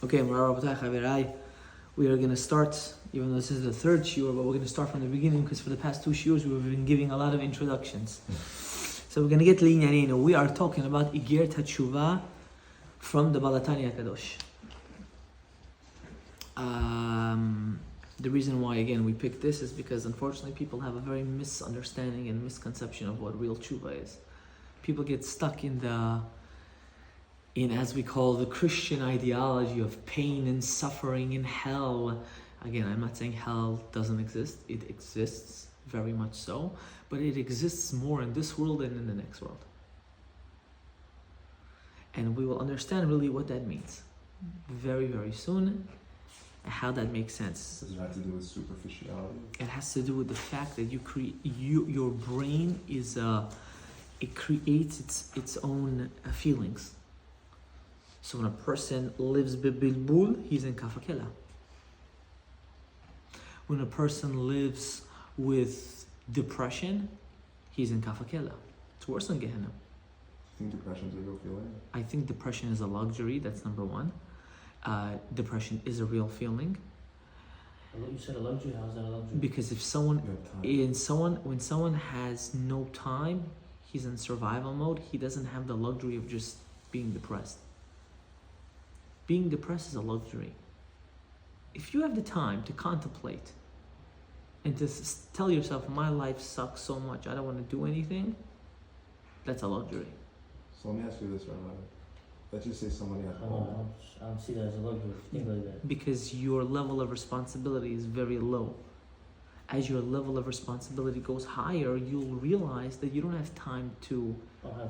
Okay, we are going to start, even though this is the third shiur, but we're going to start from the beginning because for the past two shiurs we've been giving a lot of introductions. So we're going to get Linyanino. We are talking about Igeret Hateshuva from the Balatani HaKadosh. The reason why, again, we picked this is because unfortunately people have a very misunderstanding and misconception of what real tshuva is. People get stuck in as we call the Christian ideology of pain and suffering in hell. Again, I'm not saying hell doesn't exist. It exists, very much so. But it exists more in this world than in the next world. And we will understand really what that means very, very soon. How that makes sense. Does it have to do with superficiality? It has to do with the fact that your brain is it creates its own feelings. So when a person lives bilbul, he's in kafakela. When a person lives with depression, he's in kafakela. It's worse than Gehenna. Do you think depression is a real feeling? I think depression is a luxury. That's number one. Depression is a real feeling. You said a luxury. How is that a luxury? Because if when someone has no time, he's in survival mode. He doesn't have the luxury of just being depressed. Being depressed is a luxury. If you have the time to contemplate and to tell yourself, my life sucks so much, I don't want to do anything, that's a luxury. So let me ask you this, Rabbi. Let's just say somebody at home. I don't see that as a luxury. Think like that. Because your level of responsibility is very low. As your level of responsibility goes higher, you'll realize that you don't have time to... have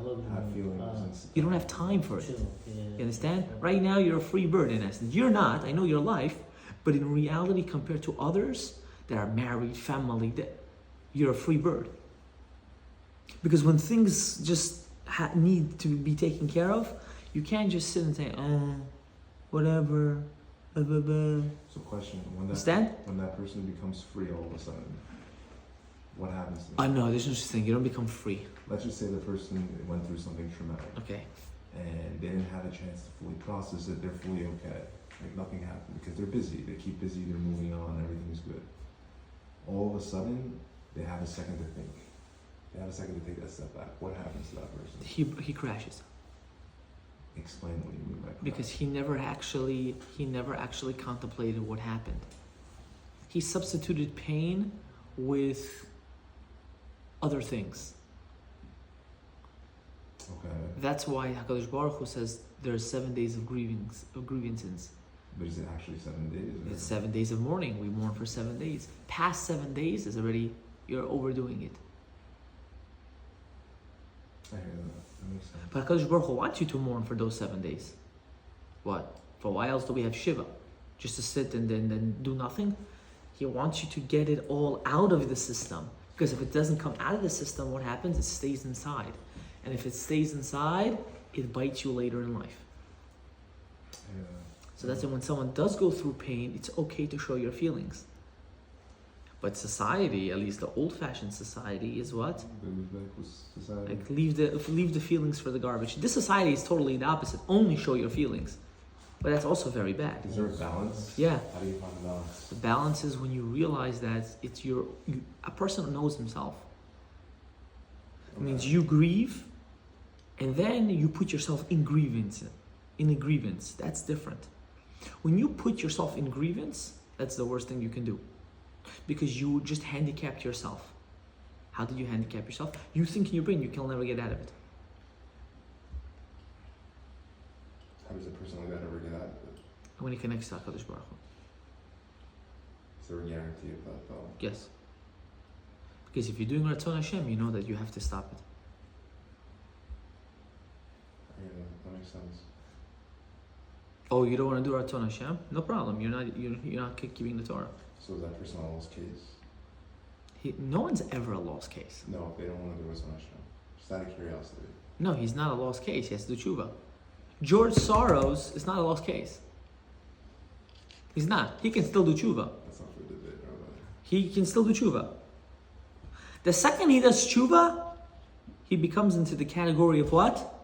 feelings. You don't have time for it. Yeah. You understand? Right now, you're a free bird in essence. You're not. I know your life. But in reality, compared to others that are married, family, you're a free bird. Because when things just need to be taken care of, you can't just sit and say, whatever, blah, blah, blah. So question, when that person becomes free all of a sudden, what happens to them? No, there's no such thing. You don't become free. Let's just say the person went through something traumatic. Okay. And they didn't have a chance to fully process it. They're fully okay. Like nothing happened because they're busy. They keep busy. They're moving on. Everything's good. All of a sudden, they have a second to think. They have a second to take that step back. What happens to that person? He crashes. Explain what you mean by crash. Because he never actually contemplated what happened. He substituted pain with other things. Okay. That's why HaKadosh Baruch Hu says there are 7 days of grievances. But is it actually 7 days? It's 7 days of mourning. We mourn for 7 days. Past 7 days is already, you're overdoing it. I hear that. That makes sense. But HaKadosh Baruch Hu wants you to mourn for those 7 days. What? For why else do we have Shiva? Just to sit and then do nothing? He wants you to get it all out of the system. Because if it doesn't come out of the system, what happens? It stays inside. And if it stays inside, it bites you later in life. Yeah. So that's why when someone does go through pain, it's okay to show your feelings. But society, at least the old-fashioned society, is what? Like leave the feelings for the garbage. This society is totally the opposite. Only show your feelings. But that's also very bad. Is there a balance? Yeah. How do you find the balance? The balance is when you realize that it's a person knows himself. It means you grieve, and then you put yourself in a grievance. That's different. When you put yourself in grievance, that's the worst thing you can do. Because you just handicapped yourself. How did you handicap yourself? You think in your brain you can never get out of it. How does a person like that ever get out of it? When he connects to HaKadosh Baruch Hu. Is there a guarantee of that though? Yes. Because if you're doing Ratzon Hashem, you know that you have to stop it. I hear that. That makes sense. Oh, you don't want to do Ratzon Hashem? No problem. You're not keeping the Torah. So is that person a lost case? No one's ever a lost case. No, if they don't want to do Ratzon Hashem. Just out of curiosity. No, he's not a lost case. He has to do tshuva. George Soros is not a lost case. He's not. He can still do tshuva. That's not for the debate, right? He can still do tshuva. The second he does tshuva, he becomes into the category of what?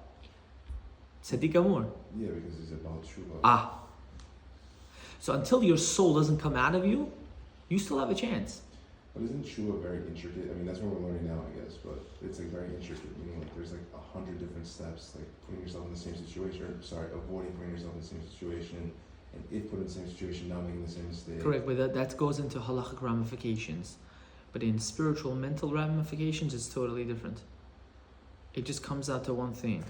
Tzaddik Amor. Yeah, because he's about tshuva. So until your soul doesn't come out of you, you still have a chance. But isn't Shua very intricate? I mean, that's what we're learning now, I guess, but it's like very intricate, meaning like there's like 100 different steps, like putting yourself in the same situation, avoiding putting yourself in the same situation, and if put in the same situation, not making the same mistake. Correct, but that goes into halachic ramifications. But in spiritual, mental ramifications, it's totally different. It just comes out to one thing.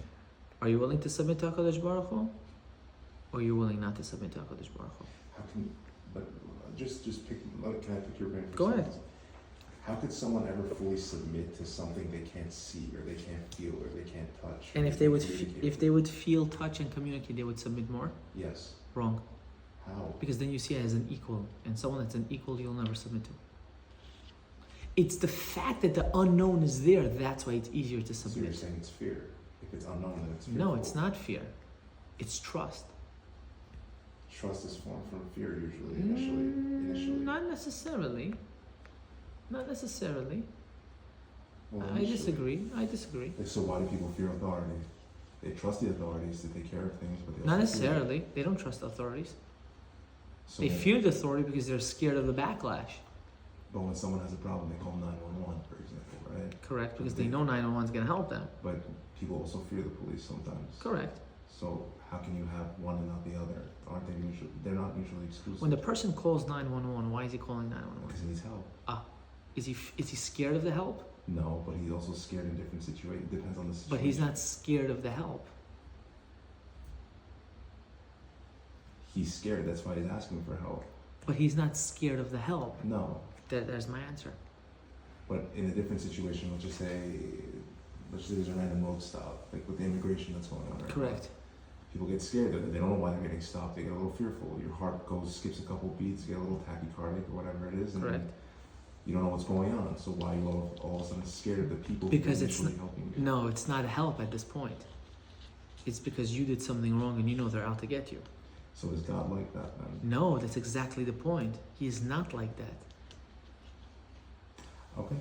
Are you willing to submit to HaKadosh Baruch Hu? Or are you willing not to submit to HaKadosh Baruch Hu? How can, but just pick, can I pick your brain for Go a ahead. second? How could someone ever fully submit to something they can't see, or they can't feel, or they can't touch? And or if they would, communicate if with? they would feel, touch, and communicate, they would submit more? Yes. Wrong. How? Because then you see it as an equal, and someone that's an equal, you'll never submit to. It's the fact that the unknown is there, that's why it's easier to So you're submit. saying it's fear. If it's unknown, then it's fear. No, it's not fear. It's trust. Trust is formed from fear usually, initially. Not necessarily. Not necessarily. Well, I initially. disagree. Like, so why do people fear authority? They trust the authorities to take care of things, but they Not also fear them. necessarily. They don't trust authorities. So They when- fear the authority because they're scared of the backlash. But when someone has a problem, they call 911, for example, right? Correct, because they know 911 is going to help them. But people also fear the police sometimes. Correct. So how can you have one and not the other? Aren't they mutually? They're not mutually exclusive. When the person calls 911, why is he calling 911? Because he needs help. Is he scared of the help? No, but he's also scared in different situations. Depends on the situation. But he's not scared of the help. He's scared. That's why he's asking for help. But he's not scared of the help. No, There's my answer. but in a different situation, let's just say there's a random road stop, like with the immigration that's going on right now. Correct. People get scared. They don't know why they're getting stopped. They get a little fearful. Your heart skips a couple beats, get a little tachycardic or whatever it is, and Correct. you don't know what's going on. So why are you all of a sudden scared of the people Because who are it's initially helping you? No, it's not help at this point. It's because you did something wrong and you know they're out to get you. So is God like that then? No, that's exactly the point. He is not like that. Okay.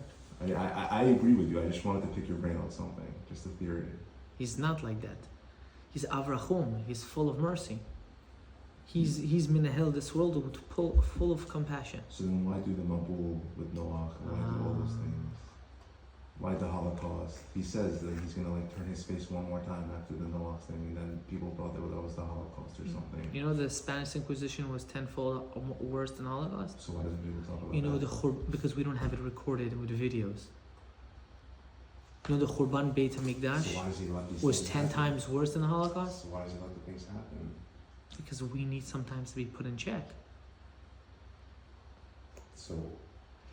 I agree with you. I just wanted to pick your brain on something, just a theory. He's not like that. He's avrachum. He's full of mercy. He's minahel this world with full of compassion. So then why do the Mabul with Noach? Why do all those things? Why the Holocaust? He says that he's gonna like turn his face one more time after the Noach thing, and then people thought that was the Holocaust or something. You know the Spanish Inquisition was tenfold worse than Holocaust? So why doesn't people talk about You know that? because we don't have it recorded with videos. You know the Khurban Beit HaMikdash So why does he let these was things 10 happen? times worse than the Holocaust? So why does he let the things happen? Because we need sometimes to be put in check. So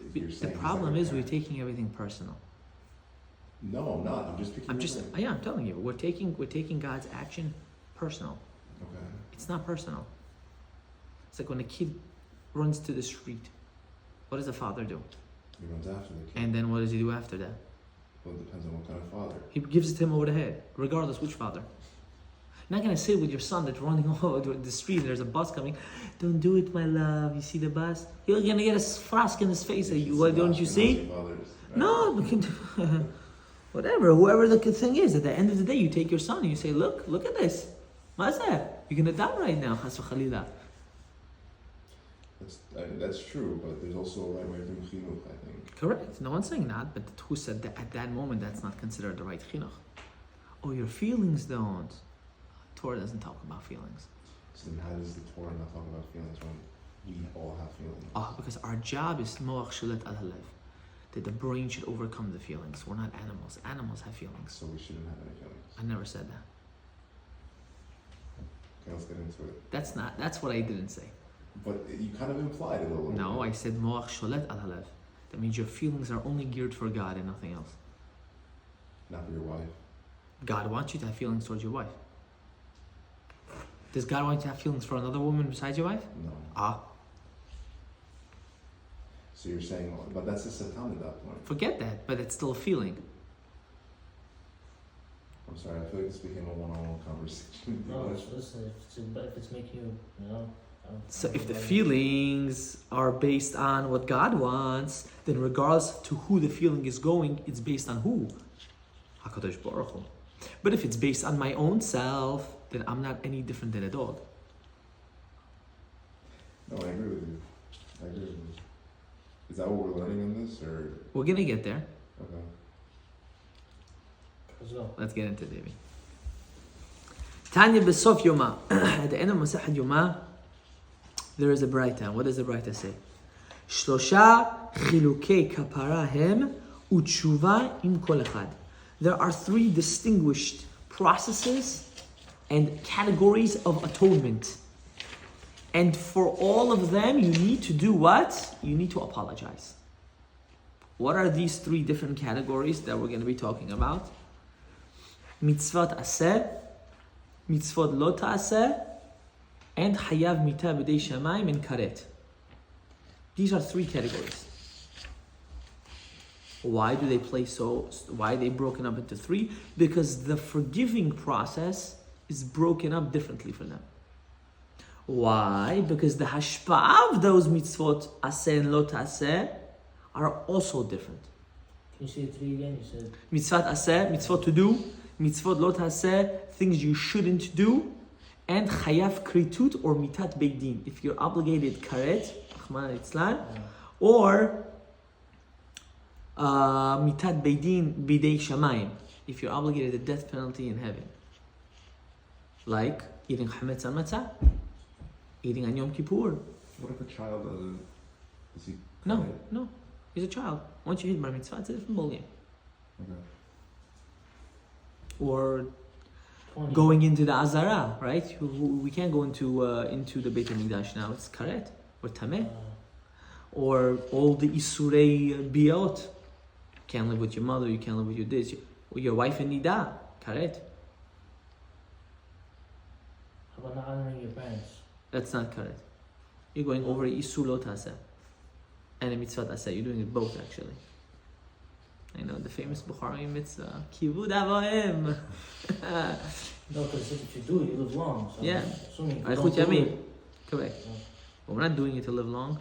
if you're The saying he's problem like a is we're parent- taking everything personal. No, I'm not. I'm just picking. your brain. I'm telling you, we're taking God's action personal. Okay. It's not personal. It's like when a kid runs to the street. What does the father do? He runs after the kid. And then what does he do after that? Well, it depends on what kind of father. He gives it to him over the head, regardless which father. You're not gonna sit with your son that's running over the street and there's a bus coming. Don't do it, my love. You see the bus? You're gonna get a frost in his face. Why don't you see? Fathers, right? No, whatever. Whoever the thing is, at the end of the day, you take your son and you say, look at this. What's that? You're gonna die right now. Chas v'chalila. That's true, but there's also a right way of doing chinuch, I think. Correct. No one's saying that, but who said that at that moment that's not considered the right chinuch? Oh, your feelings don't. Torah doesn't talk about feelings. So then how does the Torah not talk about feelings when we all have feelings? Because our job is moach shalet al halev, that the brain should overcome the feelings. We're not animals. Animals have feelings. So we shouldn't have any feelings. I never said that. Okay, let's get into it. That's what I didn't say. But you kind of implied it a little No, bit. I said moach shalet al halev. That means your feelings are only geared for God and nothing else. Not for your wife. God wants you to have feelings towards your wife. Does God want you to have feelings for another woman besides your wife? No. So you're saying, but that's a satan at that point. Forget that, but it's still a feeling. I'm sorry, I feel like this became a one-on-one conversation. No, listen, if it's making you, So if the feelings are based on what God wants, then regardless to who the feeling is going, it's based on who? HaKadosh Baruch Hu. But if it's based on my own self, then I'm not any different than a dog. No, I agree with you. Is that what we're learning in this, or? We're gonna get there. Okay. Let's go. Let's get into it, baby. Tanya Besof Yoma. At the end of Masahad Yoma, there is a Braita. What does the Braita say? Shlosha chilukei kapara hem utshuva im kol echad. There are 3 distinguished processes and categories of atonement. And for all of them, you need to do what? You need to apologize. What are these 3 different categories that we're going to be talking about? Mitzvot aseh, mitzvot lo ta'aseh, and hayav mita b'dei shamayim and karet. These are 3 categories. Why do they why are they broken up into 3? Because the forgiving process is broken up differently for them. Why? Because the hashpa'ah of those mitzvot aseh and lo ta'aseh are also different. Can you say 3 again? You said Mitzvot aseh, mitzvot to do, mitzvot lo ta'aseh, things you shouldn't do, and chayav kritut or mitat beidin, if you're obligated karet, Rahman al-Islam, or mitat beidin bidei shamayim, if you're obligated a death penalty in heaven. Like eating chametz al matzah, eating on Yom Kippur. What if a child doesn't? Is he? No, he's a child. Once you hit bar mitzvah, it's a different ballgame. Okay. Or 20. going into the Azara, right? We can't go into the Beit HaMikdash now. It's karet or tameh. Or all the isurei biot. You can't live with your mother. You can't live with your wife in nida. Karet. How about not honoring your parents? That's not karet. You're going over isur lo ta'aseh and a mitzvah ta'aseh. You're doing it both actually. I know the famous Bukhari mitzvah, kivud avoim. No, because if you do it, you live long. So Yeah. assuming if you Arichut don't do yamim. it, Correct. Yeah. But we're not doing it to live long.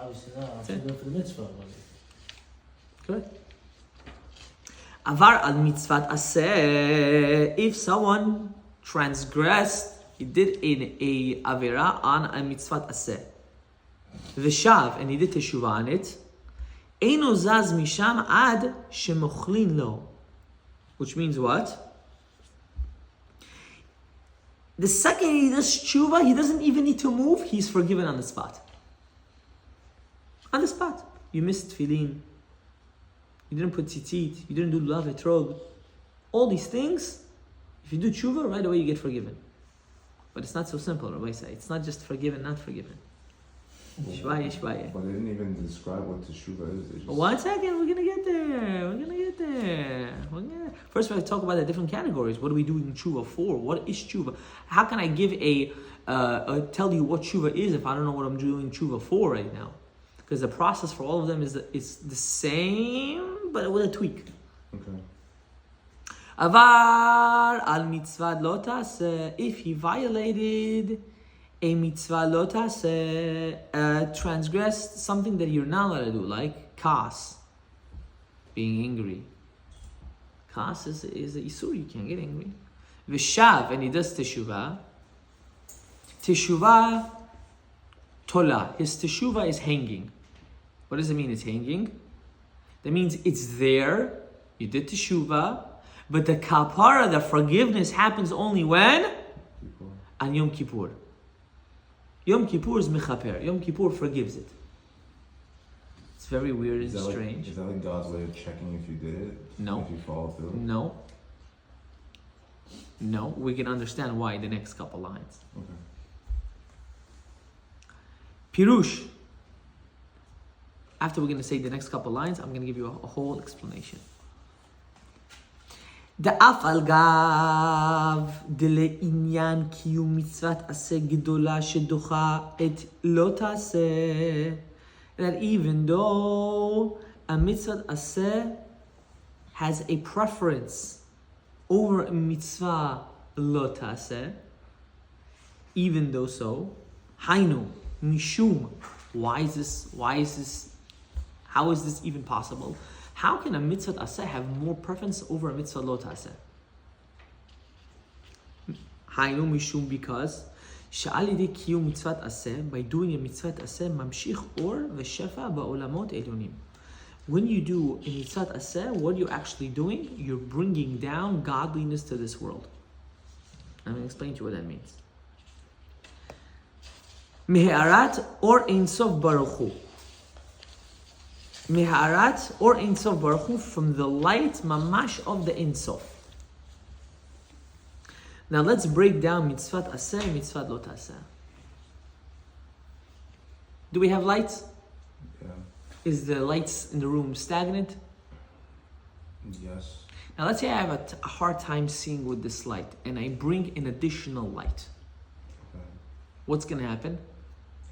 obviously not. I'm That's saying do it for the mitzvah. Correct. Avar al mitzvat aseh. If someone transgressed, he did in a avera on a mitzvat aseh, v'shav, and he did teshuvah on it, eino zaz misham ad shemochlin lo, which means what? The second he does teshuvah, he doesn't even need to move. He's forgiven on the spot. On the spot, you missed tefillin. You didn't put tzitzit, you didn't do lulav etrog. All these things, if you do tshuva, right away you get forgiven. But it's not so simple, Rabbi say. It's not just forgiven, not forgiven. Shvaya, shvaya. But they didn't even describe what teshuva is. They just... 1 second, we're gonna get there. First we have to talk about the different categories. What are we doing tshuva for? What is tshuva? How can I give tell you what tshuva is if I don't know what I'm doing tshuva for right now? Because the process for all of them is the same, but with a tweak. Okay. Avar al mitzvah lo ta'aseh, if he violated a mitzvah lo ta'aseh, transgressed something that you're not allowed to do, like kas, being angry. Kas is a isur, you can't get angry. V'shav, and he does teshuvah. Teshuvah tola, his teshuvah is hanging. What does it mean it's hanging? That means it's there, you did teshuvah, but the kapara, the forgiveness, happens only when? On Yom Kippur. Yom Kippur is mechaper. Yom Kippur forgives it. It's very weird and strange. Is that like God's way of checking if you did it? No. If you follow through? No, we can understand why in the next couple lines. Okay. Pirush. After we're going to say the next couple lines, I'm going to give you a whole explanation. דאף על גב דלעניין קיום מצוות עשה גדולה שדוחה את לא תעשה, that even though a mitzvah עשה has a preference over a mitzvah לא תעשה, even though so, היינו, משום, how is this even possible? How can a mitzvah aseh have more preference over a mitzvah lo ta'aseh? Haynu mishum, because שעל ידי קיום מצוות עשה, by doing a מצוות עשה, ממשיך אור ושפע בעולמות עליונים. When you do a mitzvot aseh, what you're actually doing, you're bringing down godliness to this world. I'm going to explain to you what that means. Meharat or Ein Sof Baruch Hu. Meharat or Ein Sof Baruch Hu, from the light mamash of the Ein Sof. Now let's break down mitzvot aseh and mitzvot lo taseh. Do we have lights? Yeah. Is the lights in the room stagnant? Yes. Now let's say I have a hard time seeing with this light and I bring an additional light. Okay. What's going to happen?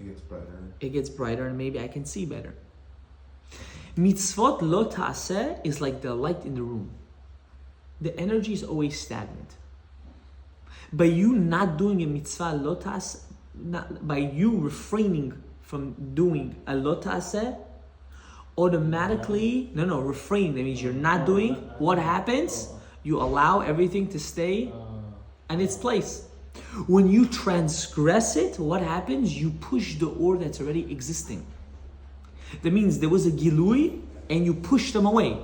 It gets brighter. It gets brighter and maybe I can see better. Mitzvot lo ta'aseh is like the light in the room. The energy is always stagnant. By you not doing a mitzvah lo ta'aseh, by you refraining from doing a lo ta'aseh, automatically, refrain, that means you're not doing, what happens? You allow everything to stay in its place. When you transgress it, what happens? You push the or that's already existing. That means there was a gilui and you push them away.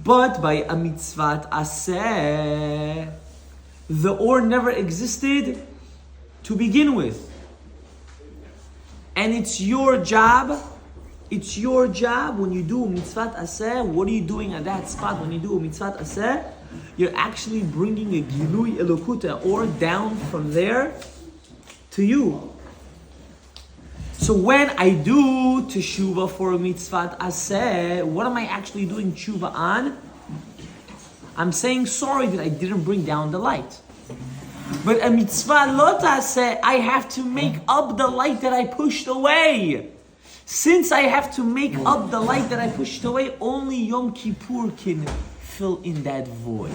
But by a mitzvat aseh, the or never existed to begin with. And it's your job when you do mitzvat aseh. What are you doing at that spot when you do a mitzvat aseh? You're actually bringing a gilui elokuta, or down from there to you. So when I do teshuva for a mitzvat aseh, what am I actually doing teshuva on? I'm saying sorry that I didn't bring down the light. But a mitzvah lo ta'aseh, I have to make up the light that I pushed away. Since I have to make up the light that I pushed away, only Yom Kippur can fill in that void.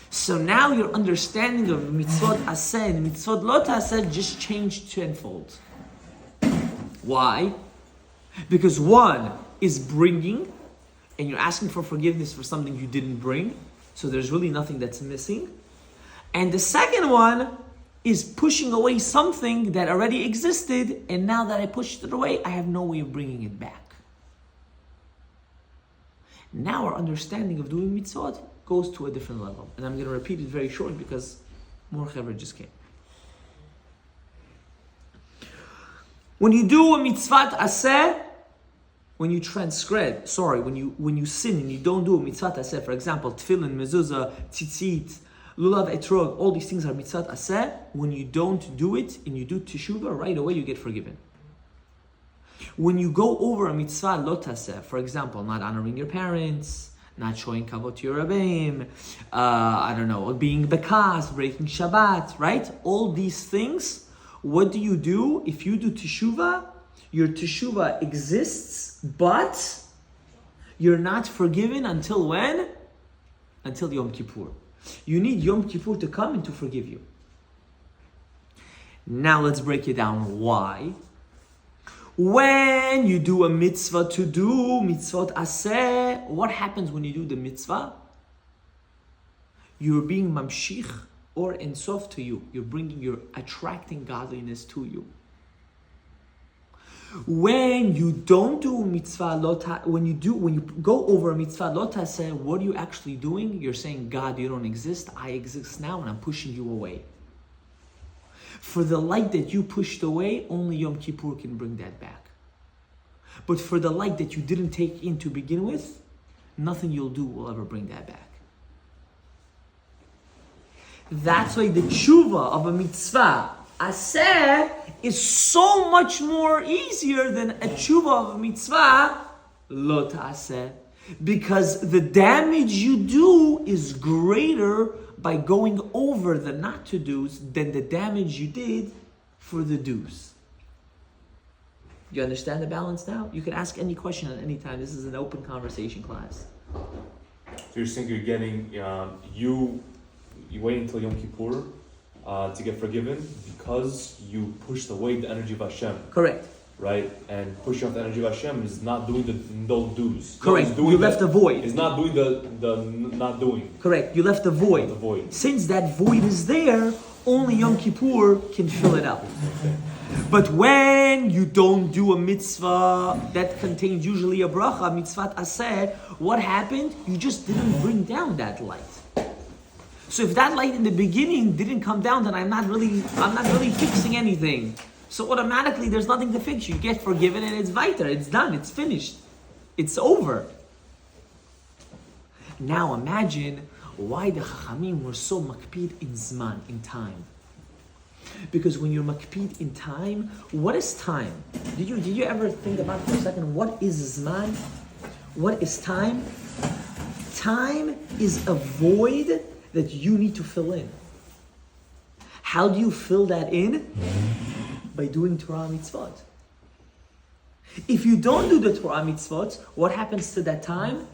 So now your understanding of mitzvot aseh and mitzvot lo ta'aseh just changed tenfold. Why? Because one is bringing, and you're asking for forgiveness for something you didn't bring, so there's really nothing that's missing. And the second one is pushing away something that already existed, and now that I pushed it away, I have no way of bringing it back. Now our understanding of doing mitzvot goes to a different level. And I'm going to repeat it very short because more chaver just came. When you do a mitzvat aseh, when you when you sin and you don't do a mitzvat aseh, for example, tefillin, mezuzah, tzitzit, lulav, etrog, all these things are mitzvat aseh. When you don't do it and you do teshuva, right away you get forgiven. When you go over a mitzvah lo taseh, for example, not honoring your parents, not showing kavod to your rabbeim, being bekas, breaking Shabbat, right? All these things, what do you do? If you do teshuva, your teshuva exists, but you're not forgiven until when? Until Yom Kippur. You need Yom Kippur to come and to forgive you. Now let's break it down. Why? When you do a mitzvah to do mitzvot aseh, what happens when you do the mitzvah? You're being mamshich or ensof to you. You're attracting godliness to you. When you don't do mitzvah when you go over a mitzvah lo taseh, what are you actually doing? You're saying, God, you don't exist. I exist now, and I'm pushing you away. For the light that you pushed away, only Yom Kippur can bring that back. But for the light that you didn't take in to begin with, nothing you'll do will ever bring that back. That's why the tshuva of a mitzvah aseh is so much more easier than a tshuva of a mitzvah lo ta'aseh, because the damage you do is greater by going over the not to do's than the damage you did for the do's. You understand the balance now? You can ask any question at any time. This is an open conversation class. So you're saying you're getting you wait until Yom Kippur to get forgiven because you pushed away the energy of Hashem. Correct. right? And pushing off the energy of Hashem is not doing the don't do's. Correct. It's doing You left the void. It's not doing the not doing. Correct. You left the void. The void. Since that void is there, only Yom Kippur can fill it up. But when you don't do a mitzvah that contains usually a bracha, mitzvat aseh, what happened? You just didn't bring down that light. So if that light in the beginning didn't come down, then I'm not really fixing anything. So automatically there's nothing to fix. You get forgiven and it's weiter. It's done. It's finished. It's over. Now imagine why the Chachamim were so makpid in zman, in time. Because when you're makpid in time, what is time? Did you ever think about it for a second? What is zman? What is time? Time is a void that you need to fill in. How do you fill that in? By doing Torah mitzvot. If you don't do the Torah mitzvot, what happens to that time?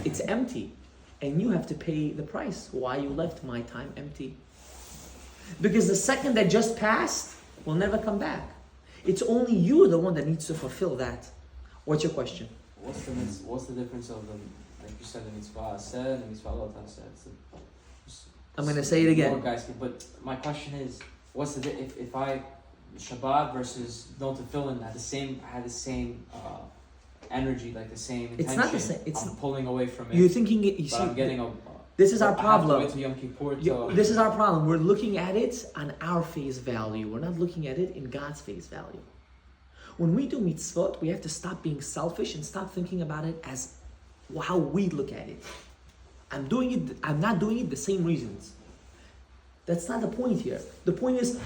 It's empty. And you have to pay the price. Why you left my time empty? Because the second that just passed will never come back. It's only you, the one that needs to fulfill that. What's your question? What's the difference of them? Like you said, the mitzvah said and the mitzvah lot said. I'm going to say it again. More guys, but my question is, what's the if I Shabbat versus no tefillin had the same energy, like the same intention. It's not the same. I'm pulling away from it. You're thinking it. You but see, I'm getting a. this is our problem. I have to wait till Yom Kippur This is our problem. We're looking at it on our face value. We're not looking at it in God's face value. When we do mitzvot, we have to stop being selfish and stop thinking about it as how we look at it. I'm not doing it the same reasons. That's not the point here. The point is,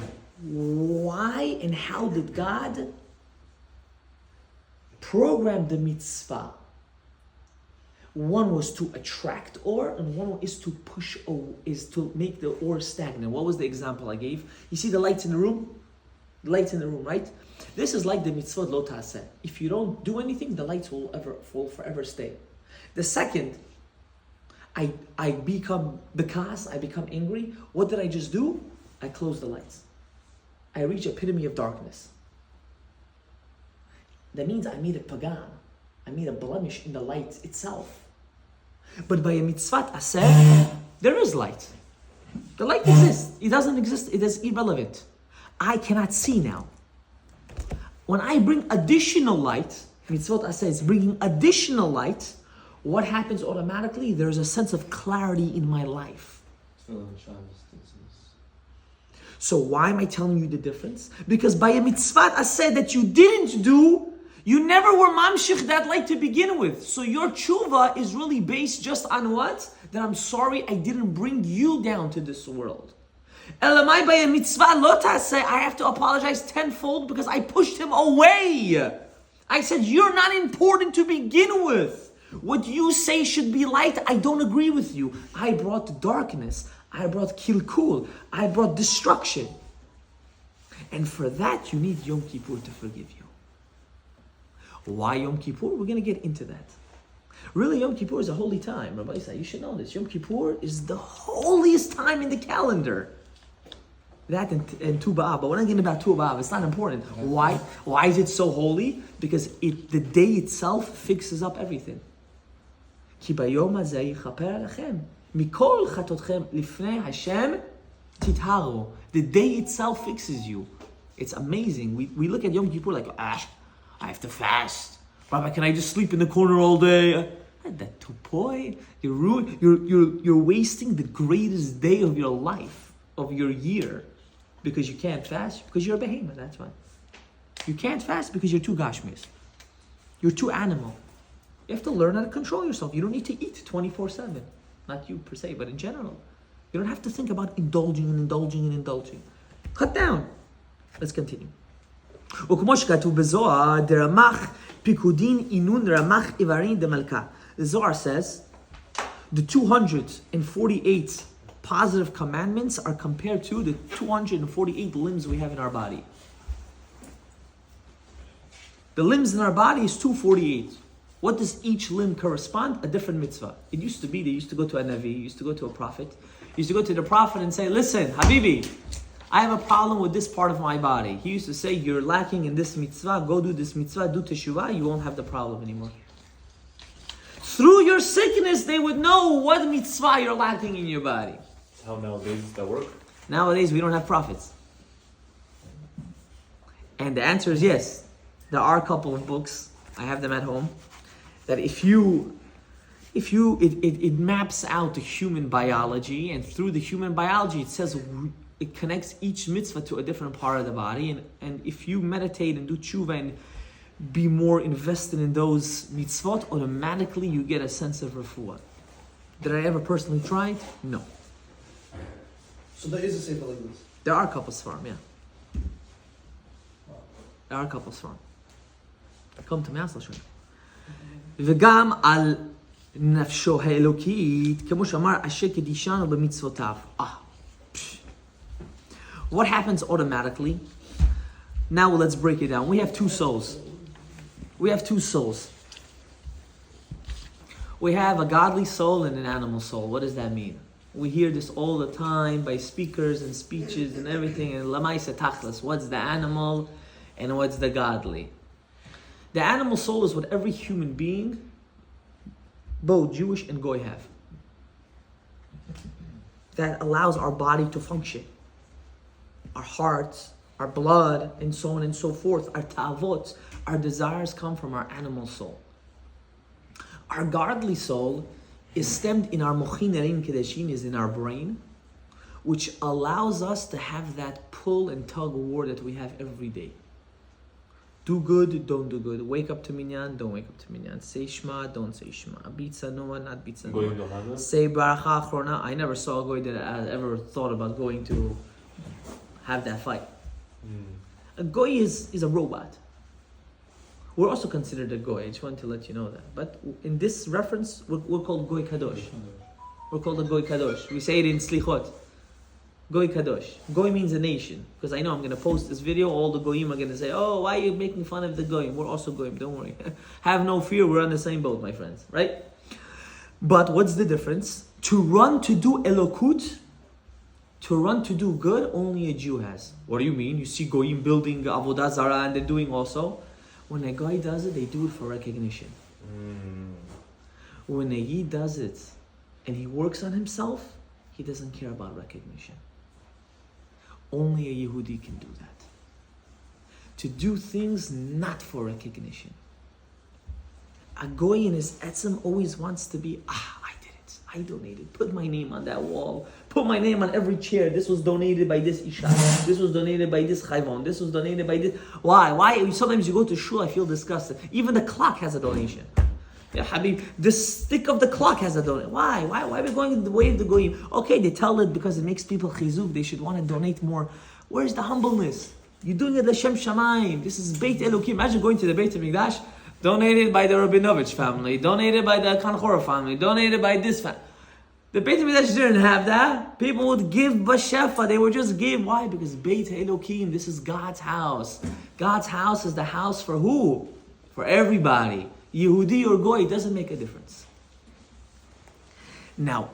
why and how did God program the mitzvah? One was to attract ore, and one is to push is to make the ore stagnant. What was the example I gave? You see the lights in the room? The lights in the room, right? This is like the mitzvot lo ta'aseh. If you don't do anything, the lights will forever stay. The second, I become angry. What did I just do? I close the lights. I reach epitome of darkness. That means I made a pagam. I made a blemish in the light itself. But by a mitzvat aseh, there is light. The light exists. It doesn't exist. It is irrelevant. I cannot see now. When I bring additional light, mitzvot aseh is bringing additional light, what happens automatically? There's a sense of clarity in my life. So why am I telling you the difference? Because by a mitzvah aseh that you didn't do, you never were mamshich that light to begin with. So your tshuva is really based just on what? That I'm sorry I didn't bring you down to this world. Elamai by a mitzvah lo ta'aseh, I have to apologize tenfold because I pushed him away. I said, you're not important to begin with. What you say should be light, I don't agree with you. I brought darkness. I brought kilkul. I brought destruction. And for that, you need Yom Kippur to forgive you. Why Yom Kippur? We're going to get into that. Really, Yom Kippur is a holy time. Rabbi Isai, you should know this. Yom Kippur is the holiest time in the calendar. That and Tu B'Av, but we're not getting about Tu B'Av. It's not important. Why? Why is it so holy? Because the day itself fixes up everything. כי ביום הזה יכפר עליכם. מכל חטאותכם לפני השם תטהרו. The day itself fixes you. It's amazing. We look at Yom Kippur like, I have to fast. Rabbi, can I just sleep in the corner all day? That boy, you're wasting the greatest day of your life, of your year, because you can't fast, because you're a behemoth, that's why. You can't fast because you're too gashmis. You're too animal. You have to learn how to control yourself. You don't need to eat 24/7. Not you per se, but in general. You don't have to think about indulging. Cut down. Let's continue. וכמו שכתוב בזוהר, דרמח פיקודין אינון רמח איברין דמלכה. The Zohar says, the 248 positive commandments are compared to the 248 limbs we have in our body. The limbs in our body is 248. What does each limb correspond? A different mitzvah. It used to be, they used to go to a Navi, used to go to a prophet, used to go to the prophet and say, listen, Habibi, I have a problem with this part of my body. He used to say, you're lacking in this mitzvah, go do this mitzvah, do teshuvah, you won't have the problem anymore. Through your sickness, they would know what mitzvah you're lacking in your body. How nowadays does that work? Nowadays, we don't have prophets. And the answer is yes. There are a couple of books, I have them at home, that it maps out the human biology, and through the human biology, it says it connects each mitzvah to a different part of the body, and if you meditate and do tshuva and be more invested in those mitzvot, automatically you get a sense of refuah. Did I ever personally try it? No. So there is a sefer like this. There are couples farm, yeah. There are couples farm. Come to me, I'll show you. וגם על נפשו האלוקית, כמו שאמר, אשר קדישנו במצוותיו. What happens automatically? Now let's break it down. We have two souls. We have two souls. We have a godly soul and an animal soul. What does that mean? We hear this all the time by speakers and speeches and everything. And lamaisa tachlis, what's the animal and what's the godly? The animal soul is what every human being, both Jewish and Goy, have. That allows our body to function. Our hearts, our blood, and so on and so forth. Our ta'avot, our desires come from our animal soul. Our godly soul is stemmed in our mochin erin kedeshin, is in our brain, which allows us to have that pull and tug of war that we have every day. Do good, don't do good. Wake up to minyan, don't wake up to minyan. Say shema, don't say shema. Bitza noah, not bitza Goyim noah. don't have that? Say baracha achrona. I never saw a goy that I ever thought about going to have that fight. A goy is a robot. We're also considered a goy. I just want to let you know that. But in this reference, we're called goy kadosh. We're called a goy kadosh. We say it in slichot. Goy kadosh. Goy means a nation. Because I know I'm going to post this video. All the goyim are going to say, "Oh, why are you making fun of the goyim?" We're also goyim. Don't worry. Have no fear. We're on the same boat, my friends. Right? But what's the difference? To run to do elokut, to run to do good, only a Jew has. What do you mean? You see goyim building avodah zarah and they're doing also. When a guy does it, they do it for recognition. When a Yid does it and he works on himself, he doesn't care about recognition. Only a Yehudi can do that. To do things not for recognition. A goy in his etzem always wants to be, I did it, I donated, put my name on that wall, put my name on every chair, this was donated by this Isha, this was donated by this Chayvon, this was donated by this. Why? Sometimes you go to shul, I feel disgusted. Even the clock has a donation. Yeah, Habib, the stick of the clock has a donation. Why are we going the way of the goyim? Okay, they tell it because it makes people chizuk, they should want to donate more. Where's the humbleness? You're doing it l'shem shamayim. This is Beit Elokim. Imagine going to the Beit HaMikdash, donated by the Rabinovich family, donated by the Kanchora family, donated by this family. The Beit HaMikdash didn't have that. People would give b'shefa. They would just give. Why? Because Beit Elokim, this is God's house. God's house is the house for who? For everybody. Yehudi or Goy, it doesn't make a difference. Now,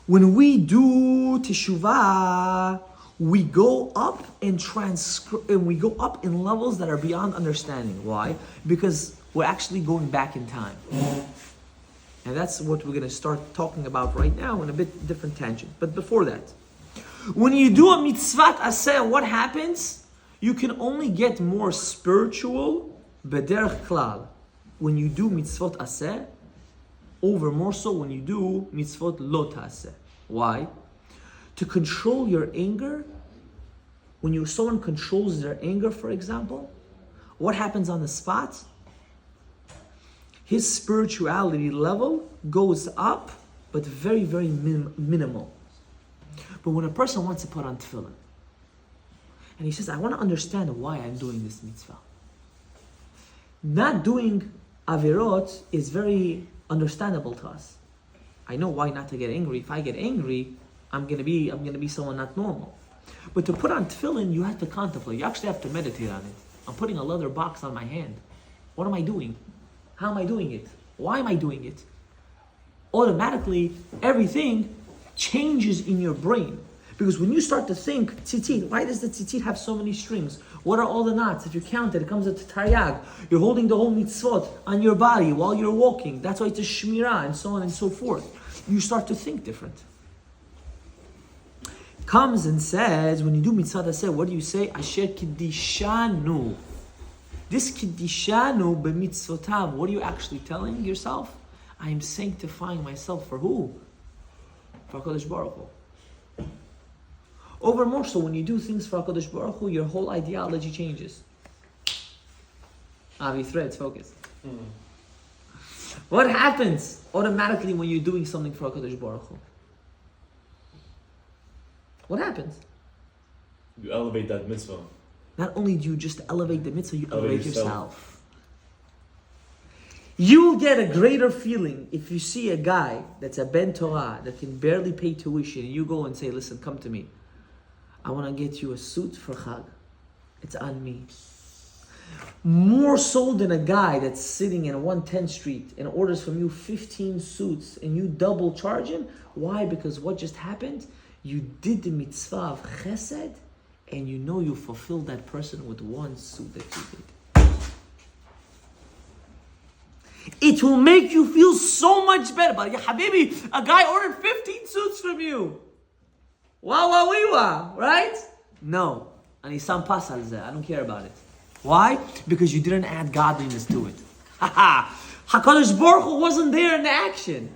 when we do teshuvah, we go up and we go up in levels that are beyond understanding. Why? Because we're actually going back in time. And that's what we're going to start talking about right now in a bit different tangent. But before that, when you do a mitzvat aseh, what happens? You can only get more spiritual, bederach klal, when you do mitzvot aseh, over more so when you do mitzvot lo ta'aseh. Why? To control your anger, when someone controls their anger, for example, what happens on the spot? His spirituality level goes up, but very, very minimal. But when a person wants to put on tefillin, and he says, I want to understand why I'm doing this mitzvah. Not doing avirot is very understandable to us. I know why not to get angry. If I get angry, I'm gonna be someone not normal. But to put on tefillin, you have to contemplate. You actually have to meditate on it. I'm putting a leather box on my hand. What am I doing? How am I doing it? Why am I doing it? Automatically, everything changes in your brain. Because when you start to think, tzitzit, why does the tzitzit have so many strings? What are all the knots? If you count it, it comes at taryag. You're holding the whole mitzvot on your body while you're walking. That's why it's a shmirah, and so on and so forth. You start to think different. Comes and says, when you do mitzvah aseh, what do you say? Asher kiddishanu. This kiddishanu b'mitzvotav. What are you actually telling yourself? I am sanctifying myself for who? For HaKadosh Baruch Hu. Over more so, when you do things for HaKadosh Baruch Hu, your whole ideology changes. Avi threads, focus. What happens automatically when you're doing something for HaKadosh Baruch Hu? What happens? You elevate that mitzvah. Not only do you just elevate the mitzvah, you elevate yourself. yourself. You'll get a greater feeling if you see a guy that's a ben Torah that can barely pay tuition, and you go and say, listen, come to me. I want to get you a suit for Chag. It's on me. More so than a guy that's sitting in 110th Street and orders from you 15 suits and you double charge him. Why? Because what just happened? You did the mitzvah of chesed, and you know you fulfilled that person with one suit that you did. It will make you feel so much better. But, ya habibi, a guy ordered 15 suits from you. Wow, right? No. And Isam pas al zeh. I don't care about it. Why? Because you didn't add godliness to it. HaKadosh Baruch Hu wasn't there in the action.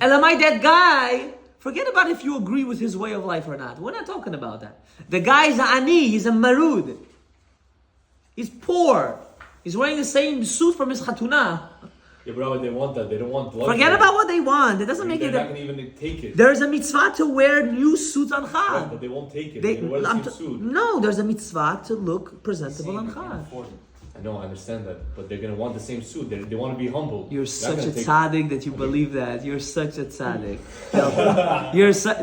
Elamai, that guy, forget about if you agree with his way of life or not. We're not talking about that. The guy's ani, he's a marud. He's poor. He's wearing the same suit from his chatuna. Yeah, but they want that. They don't want luxury. Forget about what they want. It doesn't make They're it. not going to even take it. There's a mitzvah to wear new suits on Right, Chag. but they won't take it. They're going to wear the same suit. No, there's a mitzvah to look presentable on Chag. I know, I understand that. But they're going to want the same suit. They want to be humble. You're They're such not a gonna take- tzaddik that you believe that. You're such a tzaddik.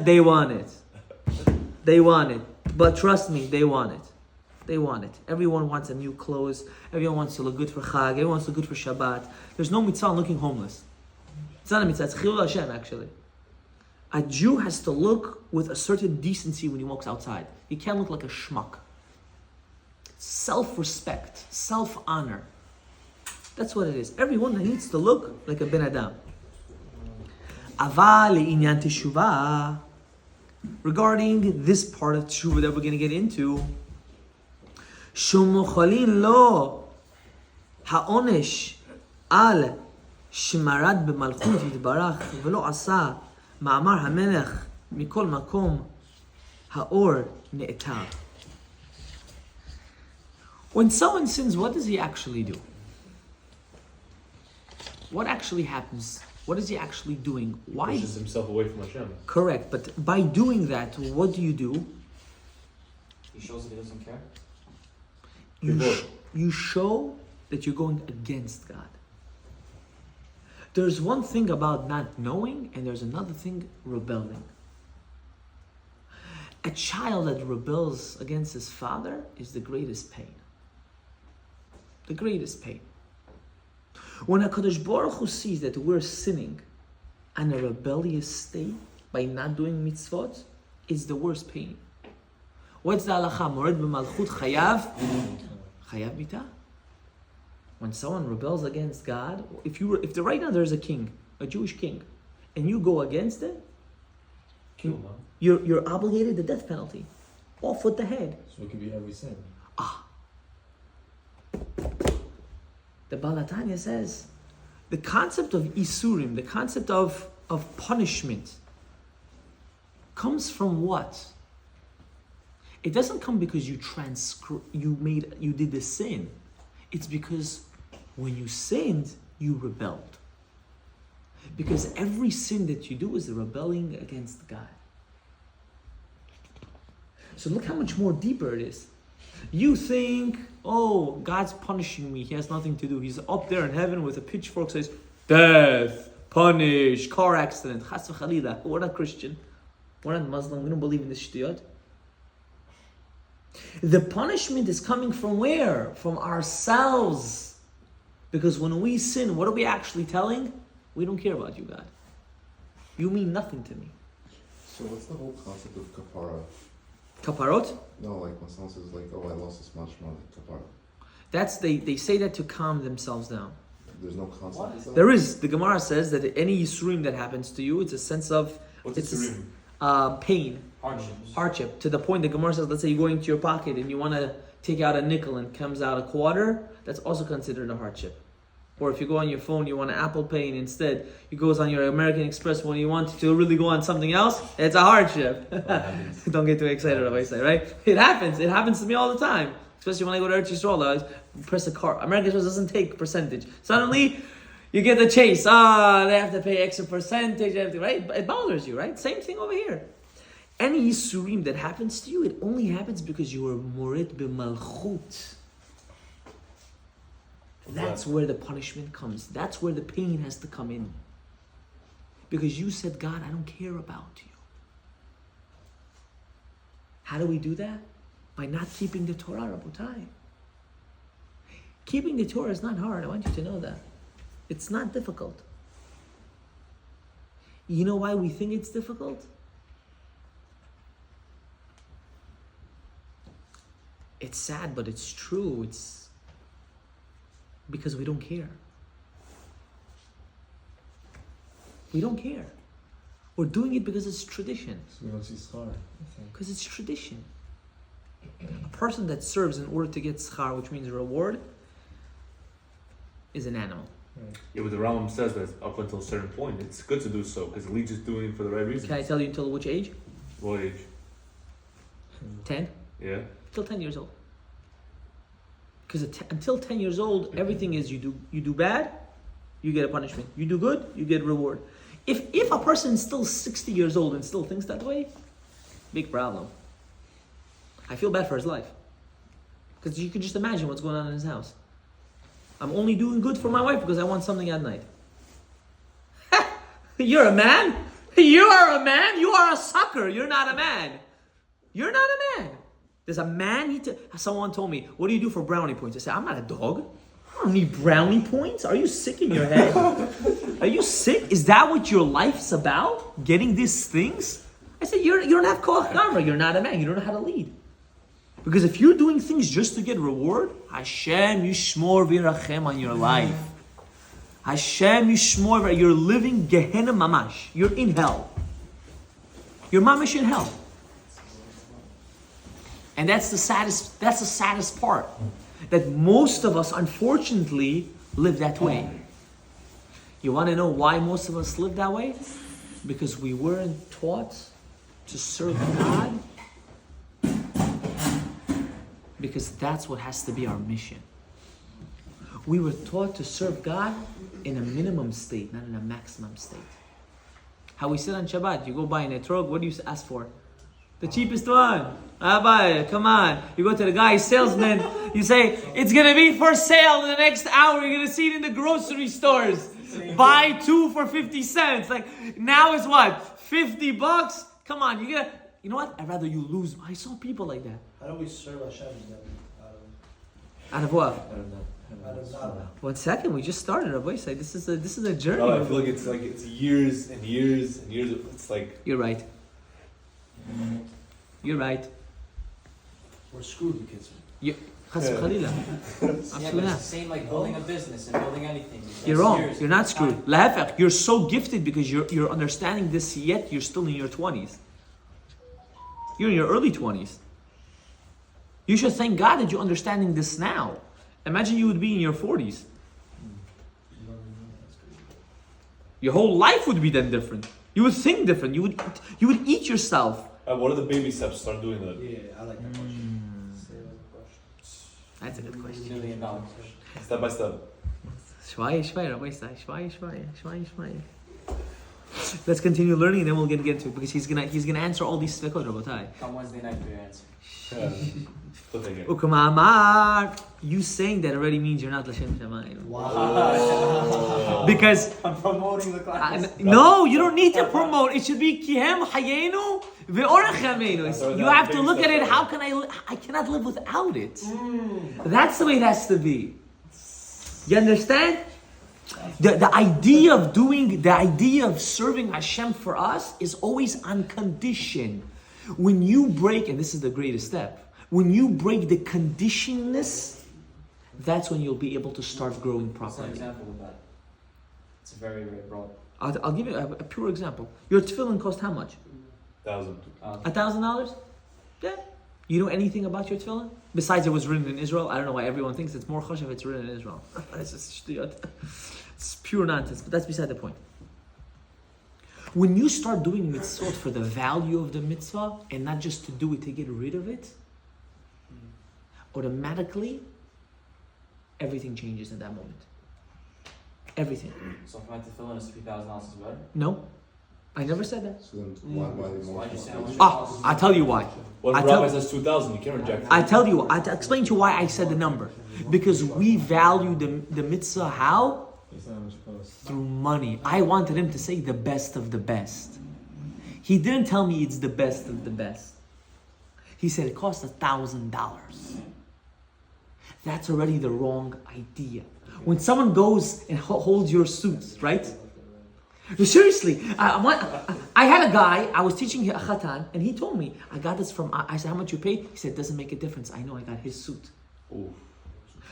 They want it. They want it. But trust me, they want it. They want it. Everyone wants a new clothes. Everyone wants to look good for Chag. Everyone wants to look good for Shabbat. There's no mitzvah on looking homeless. It's not a mitzvah. It's chilul Hashem, actually. A Jew has to look with a certain decency when he walks outside. He can't look like a schmuck. Self-respect, self-honor. That's what it is. Everyone needs to look like a ben adam. Aval le'inyan teshuvah. Regarding this part of teshuvah that we're going to get into, שמוחלין לו העונש על שמרד במלכות יתברך ולא עשה מאמר המלך מכל מקום האור נאתר. When someone sins, what does he actually do? What actually happens? What is he actually doing? Why? Pushes himself away from Hashem. Correct, but by doing that, what do? He shows that he doesn't care. You show that you're going against God. There's one thing about not knowing, and there's another thing, rebelling. A child that rebels against his father is the greatest pain. The greatest pain. When HaKadosh Baruch Hu sees that we're sinning in a rebellious state by not doing mitzvot, it's the worst pain. What's the halacha? Mored b'malchut chayav mita. When someone rebels against God, if right now there's a king, a Jewish king, and you go against it, Kill him. you're obligated to the death penalty, off with the head. So it could be every sin. The Balatanya says the concept of isurim, the concept of punishment, comes from what? It doesn't come because you did the sin. It's because when you sinned, you rebelled. Because every sin that you do is rebelling against God. So look how much more deeper it is. You think, oh, God's punishing me. He has nothing to do. He's up there in heaven with a pitchfork, says, death, punish, car accident, chas v'chalila. We're not Christian. We're not Muslim. We don't believe in this shtiyot. The punishment is coming from where? From ourselves. Because when we sin, what are we actually telling? We don't care about you, God. You mean nothing to me. So what's the whole concept of kapara? Kaparot? No, like when someone says like, oh, I lost this much money, kapara. That's they say that to calm themselves down. There's no concept What? of that? There is. The Gemara says that any yisurim that happens to you, it's a sense of What's it's it pain, Hardships. hardship. To the point the Gemara says, let's say you go into your pocket and you want to take out a nickel and comes out a quarter, that's also considered a hardship. Or if you go on your phone, you want an Apple Pay and instead it goes on your American Express when you want to really go on something else, it's a hardship. Don't get too excited about it, right? It happens. It happens to me all the time. Especially when I go to Eretz Yisrael, I press a card. American Express doesn't take percentage. Suddenly, you get the chase. They have to pay extra percentage, they have to, right? It bothers you, right? Same thing over here. Any yisurim that happens to you, it only happens because you are morit b'malchut. That's where the punishment comes. That's where the pain has to come in. Because you said, God, I don't care about you. How do we do that? By not keeping the Torah, Rabotai. Keeping the Torah is not hard. I want you to know that. It's not difficult. You know why we think it's difficult? It's sad, but it's true. It's because we don't care. We don't care. We're doing it because it's tradition. So we don't see schar. Because it's tradition. A person that serves in order to get schar, which means reward, is an animal. Yeah, but the Rambam says that up until a certain point, it's good to do so because Leech is doing it for the right reason. Can I tell you until which age? What age? 10? Yeah. Till 10 years old. Because until 10 years old, everything is you do bad, you get a punishment. You do good, you get a reward. If a person is still 60 years old and still thinks that way, big problem. I feel bad for his life. Because you can just imagine what's going on in his house. I'm only doing good for my wife because I want something at night. You're a man? You are a man? You are a sucker. You're not a man. You're not a man. Does a man need to... Someone told me, what do you do for brownie points? I said, I'm not a dog. I don't need brownie points. Are you sick in your head? Are you sick? Is that what your life's about? Getting these things? I said, you don't have koach gamra. You're not a man. You don't know how to lead. Because if you're doing things just to get reward, Hashem yishmor v'irachem on your life. Hashem yishmor, you're living Gehenna mamash. You're in hell. You're mamash in hell. And that's the saddest part. That most of us, unfortunately, live that way. You want to know why most of us live that way? Because we weren't taught to serve God. Because that's what has to be our mission. We were taught to serve God in a minimum state, not in a maximum state. How we sit on Shabbat, you go buy an etrog, what do you ask for? The cheapest one. Rabbi, come on. You go to the guy, salesman, you say, it's going to be for sale in the next hour. You're going to see it in the grocery stores. Buy 2 for 50 cents. Like, now is what? $50? Come on, you know what? I'd rather you lose. I saw people like that. How do we serve Hashem then? Out of what? Out of nada. 1 second, we just started. Rabbi say this is a journey. No, I feel like it's years and years and years. It's like You're right. You're right. We're screwed, the kids. Chas v'chalila. Yeah, but Absolutely it's not. the same like building a business and building anything. You're wrong. You're not screwed. Lahefech, you're so gifted because you're understanding this yet you're still in your 20s. You're in your early 20s. You should thank God that you're understanding this now. Imagine you would be in your 40s. Your whole life would be then different. You would think different. You would eat yourself. what are the baby steps to start doing that? Yeah, I like that question. Say that question. That's a good question. $1 million. Step by step. Shvaya, Rabbi say, shvaya. Let's continue learning and then we'll get into it because he's gonna answer all these sfekot, Rabotai. Come Wednesday night for your answer. Ukamamar, you saying that already means you're not Lashem Shamayim. Wow. Because I'm promoting the class. no, you don't need to promote. It should be Kihem Hayenu ve'orach Yameinu. You have to look at it. How can I cannot live without it. That's the way it has to be. You understand? The idea of serving Hashem for us is always on condition. When you break, and this is the greatest step, when you break the conditionless, that's when you'll be able to start growing What's an properly. example of that? It's very, very broad. I'll give you a pure example. Your tefillin cost how much? 1,000. $1,000? Yeah. You know anything about your tefillin? Besides it was written in Israel. I don't know why everyone thinks it's more chosh if it's written in Israel. It's just it's pure nonsense, but that's beside the point. When you start doing mitzvot for the value of the mitzvah and not just to do it to get rid of it, automatically everything changes in that moment. Everything. So if my tefillin is $3,000 is better? No, I never said that. So then why the more? Why'd you say how much? I'll tell you why. What I if tell- Rabbi says 2,000? You can't reject it. I tell you, I explain to you why I said the number. Because we value the mitzvah how? Through money. I wanted him to say the best of the best. He didn't tell me it's the best of the best. He said it costs $1,000. That's already the wrong idea. When someone goes and holds your suit, right? Seriously, I had a guy, I was teaching a khatan, and he told me, I got this from, I said, how much you paid? He said, it doesn't make a difference. I know I got his suit. Ooh.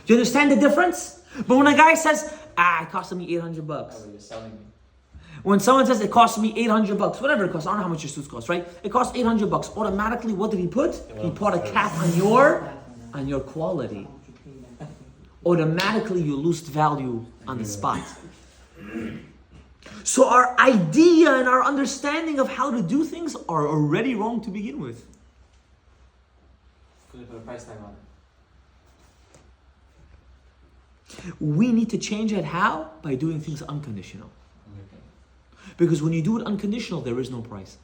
Do you understand the difference? But when a guy says, it cost me $800. Oh, you're selling me. When someone says it cost me $800, whatever it costs, I don't know how much your suits cost, right? It costs $800. Automatically, what did he put? He put a cap on your quality. Automatically, you lose value on the spot. So our idea and our understanding of how to do things are already wrong to begin with. Could you put a price tag on it? We need to change it how? By doing things unconditional. Because when you do it unconditional, there is no price.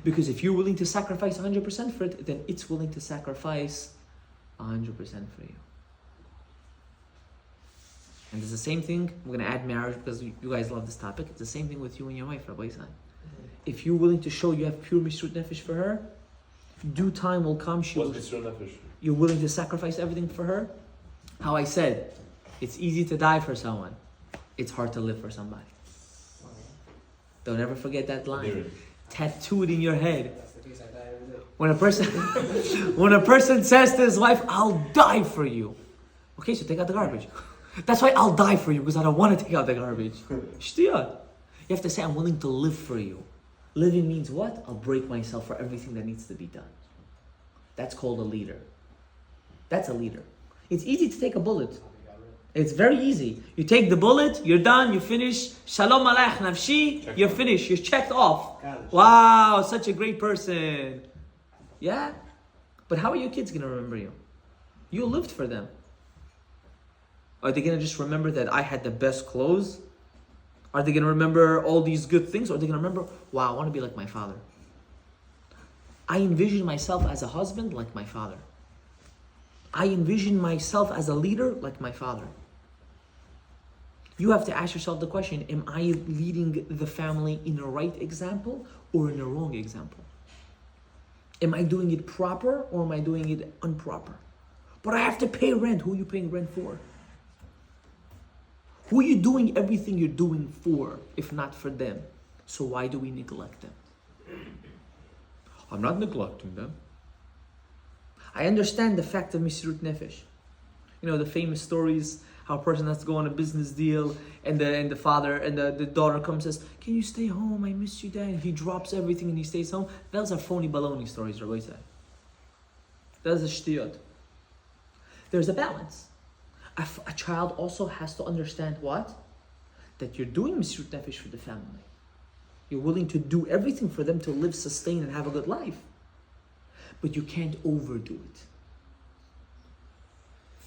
Because if you're willing to sacrifice 100% for it, then it's willing to sacrifice 100% for you. And it's the same thing, I'm going to add marriage because you guys love this topic. It's the same thing with you and your wife, Rabbi Isai. If you're willing to show you have pure Mishrut Nefesh for her, due time will come, you're willing to sacrifice everything for her. How I said, it's easy to die for someone. It's hard to live for somebody. Don't ever forget that line. Tattoo it in your head. When a person says to his wife, I'll die for you. Okay, so take out the garbage. That's why I'll die for you, because I don't want to take out the garbage. Shtiyat. You have to say, I'm willing to live for you. Living means what? I'll break myself for everything that needs to be done. That's called a leader. That's a leader. It's easy to take a bullet. It's very easy. You take the bullet, you're done, you finish. Shalom aleich nafshi, you're finished, you're checked off. Wow, such a great person. Yeah? But how are your kids going to remember you? You lived for them. Are they going to just remember that I had the best clothes? Are they going to remember all these good things? Or are they going to remember, wow, I want to be like my father? I envision myself as a husband like my father. I envision myself as a leader like my father. You have to ask yourself the question, am I leading the family in a right example or in a wrong example? Am I doing it proper or am I doing it improper? But I have to pay rent. Who are you paying rent for? Who are you doing everything you're doing for, if not for them? So why do we neglect them? I'm not neglecting them. I understand the fact of Misrut Nefesh. You know, the famous stories, how a person has to go on a business deal and the father and the daughter comes and says, can you stay home? I miss you, Dad. He drops everything and he stays home. Those are phony baloney stories, Rabbi said. That's a shtiyot. There's a balance. A child also has to understand what? That you're doing Misrut Nefesh for the family. You're willing to do everything for them to live, sustain, and have a good life. But you can't overdo it.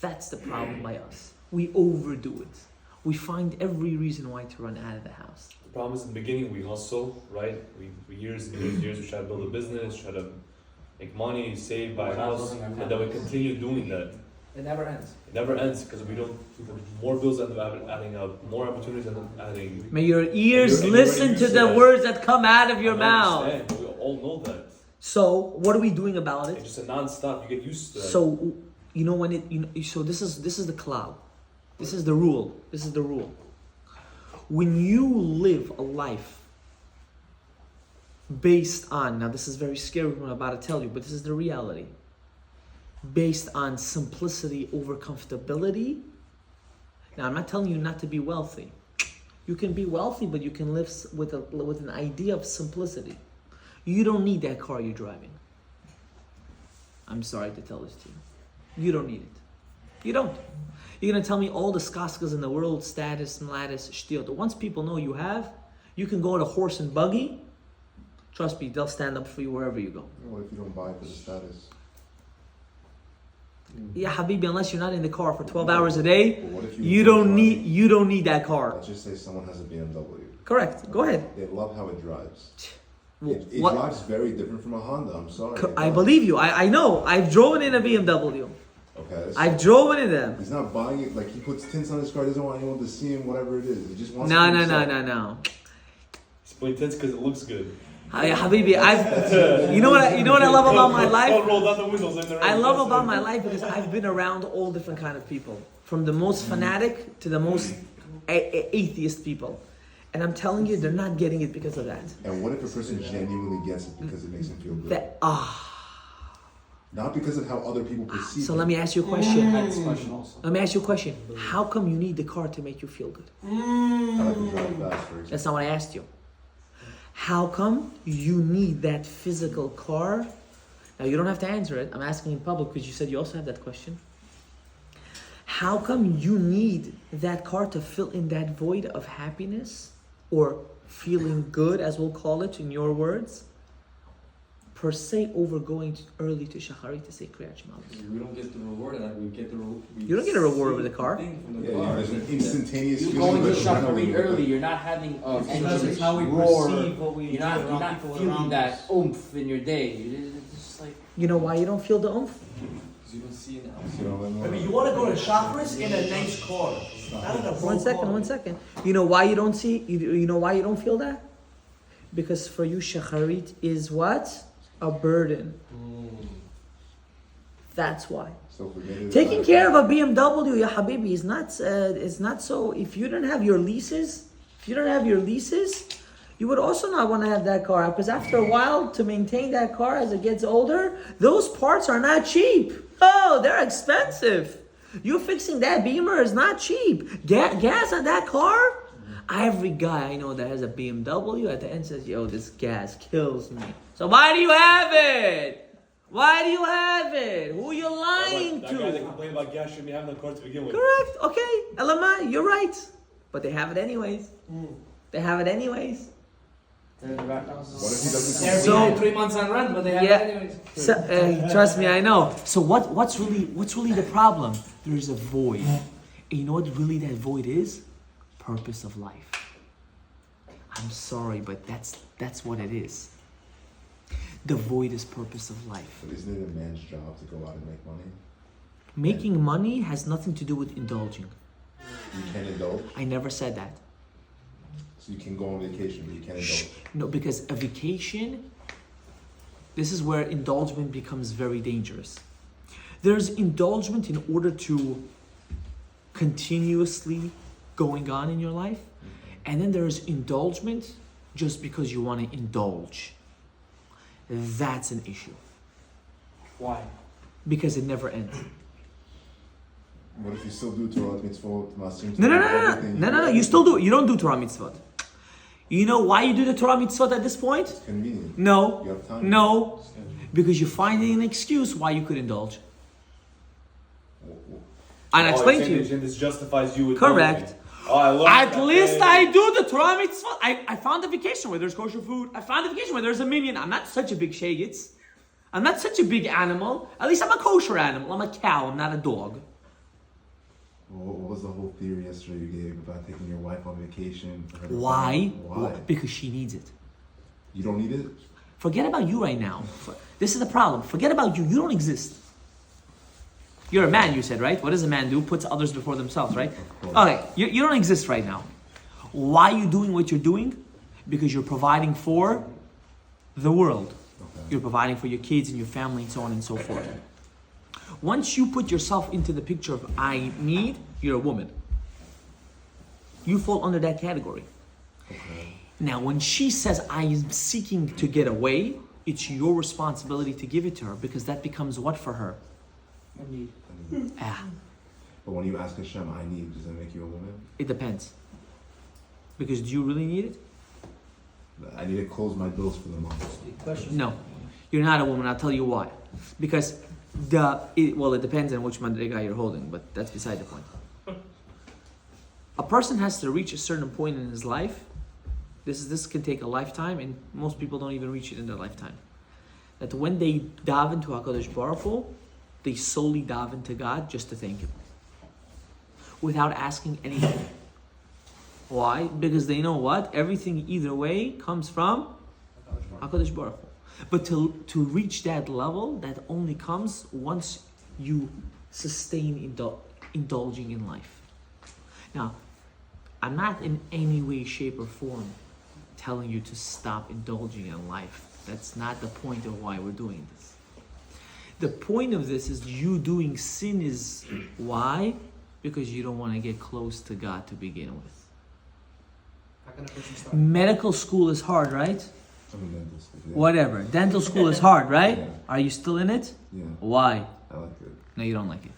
That's the problem by us. We overdo it. We find every reason why to run out of the house. The problem is in the beginning we hustle, right? We years we try to build a business, try to make money, save, buy a house, and then we continue doing that. It never ends. It never ends because more bills end up adding up, more opportunities end up adding. May your ears And you're listen used to to the that. words that come out of your I mouth. understand. We all know that. So what are we doing about It's it? just a non-stop. You get used to that. So you know when it so this is the cloud. This is the rule. This is the rule. When you live a life based on, now this is very scary what I'm about to tell you, but this is the reality. Based on simplicity over comfortability. Now I'm not telling you not to be wealthy. You can be wealthy, but you can live with an idea of simplicity. You don't need that car you're driving. I'm sorry to tell this to you. You don't need it. You don't. You're going to tell me all the skaskas in the world, status, mlatus, shtiyot. Once people know you have, you can go on a horse and buggy. Trust me, they'll stand up for you wherever you go. What if you don't buy it for the status? Yeah, Habibi, unless you're not in the car for 12 hours a day, But what if you don't need that car. Let's just say someone has a BMW. Correct. Go ahead. They love how it drives. Well, It what? drives very different from a Honda. I'm sorry. It I does. believe you. I know. I've driven in a BMW. Okay. So I've driven in them. he's not buying it like he puts tints on his car. Doesn't want anyone to see him. Whatever it is, he just wants. No, it no, for no, himself. no, no. It's intense because it looks good. Habibi, you know what I love about my Don't life? roll down the windows in there. I love about my life because I've been around all different kind of people, from the most fanatic to the most atheist people, and I'm telling you, they're not getting it because of that. And what if a person genuinely gets it because it makes him feel good? Not because of how other people perceive So it. let me ask you a I question. had this question also. Let me ask you a question. How come you need the car to make you feel good? I like to drive fast, for example. That's not what I asked you. How come you need that physical car? Now you don't have to answer it. I'm asking in public because you said you also have that question. How come you need that car to fill in that void of happiness or feeling good, as we'll call it in your words, per se, over going early to Shachari to say Kriyat Shema? We don't get the reward of that. We get the You don't get a reward with the car. From the Yeah, car. there's an instantaneous You're feeling going to of shop adrenaline. early. You're not having Because it's how we roar. perceive what we You're not feeling around that us. oomph in your day. You're just like You know why you don't feel the oomph? Because you don't see it now. You know, I mean, you want to go to chakras in a nice car, not in a broke car. One second. You know why you don't see? You know why you don't feel that? Because for you, shacharit is what? A burden. That's why. So forget it. Taking care of a BMW, ya habibi, is not so. If you don't have your leases, you would also not want to have that car, because after a while, to maintain that car as it gets older, those parts are not cheap. Oh, they're expensive. You fixing that Beamer is not cheap. Gas on that car? Every guy I know that has a BMW at the end says, yo, this gas kills me. So why do you have it? Why do you have it? Who are you lying That guy that to? complained about gas shouldn't be having the car to begin with. Correct. Okay. Elamai, you're right. But they have it anyways. They have it anyways. they're right. What if he doesn't They're So- behind 3 months on rent, but they have Yeah. it anyways. So, trust me, I know. So what's really the problem? There is a void. And you know what really that void is? Purpose of life. I'm sorry, but that's what it is. The void is purpose of life. But isn't it a man's job to go out and make money? Making money has nothing to do with indulging. You can't indulge. I never said that. So you can go on vacation, but you can't indulge. No, because a vacation, this is where indulgement becomes very dangerous. There's indulgement in order to continuously going on in your life. And then there's indulgement just because you want to indulge. That's an issue. Why? Because it never ends. What if you still do Torah mitzvot, masim? No. You still do it. You don't do Torah mitzvot. You know why you do the Torah mitzvot at this point? It's convenient. No. You have time. No. Because you're finding an excuse why you could indulge. And I explained to you. This justifies you with Correct. indulging. Oh, I love At that least thing. I do the Torah mitzvot. I found a vacation where there's kosher food. I found a vacation where there's a minyan. I'm not such a big shagitz. I'm not such a big animal. At least I'm a kosher animal. I'm a cow. I'm not a dog. What was the whole theory yesterday you gave about taking your wife on vacation? For her to Why? find- Why? Because she needs it. You don't need it? Forget about you right now. This is the problem. Forget about you. You don't exist. You're a man, you said, right? What does a man do? Puts others before themselves, right? Okay, you don't exist right now. Why are you doing what you're doing? Because you're providing for the world. Okay. You're providing for your kids and your family and so on and so forth. Once you put yourself into the picture of I need, you're a woman. You fall under that category. Okay. Now, when she says, I am seeking to get away, it's your responsibility to give it to her, because that becomes what for her? I need. Ah, But when you ask Hashem, I need, does that make you a woman? it depends. Because do you really need it? I need to close my bills for the month. The question. No. You're not a woman, I'll tell you why. Because it depends on which madriga you're holding, but that's beside the point. A person has to reach a certain point in his life. This can take a lifetime, and most people don't even reach it in their lifetime. That when they daven to HaKadosh Baruch Hu, they solely daven to God just to thank Him, without asking anything. Why? Because they know what? Everything either way comes from HaKadosh Baruch Hu. But to reach that level, that only comes once you sustain indulging in life. Now, I'm not in any way, shape, or form telling you to stop indulging in life. That's not the point of why we're doing this. The point of this is you doing sin is why? Because you don't want to get close to God to begin with. How can a person start? Medical school is hard, right? I'm a dentist. Yeah. Whatever. Dental school is hard, right? Yeah. Are you still in it? Yeah, Why? I like it. No, you don't like it.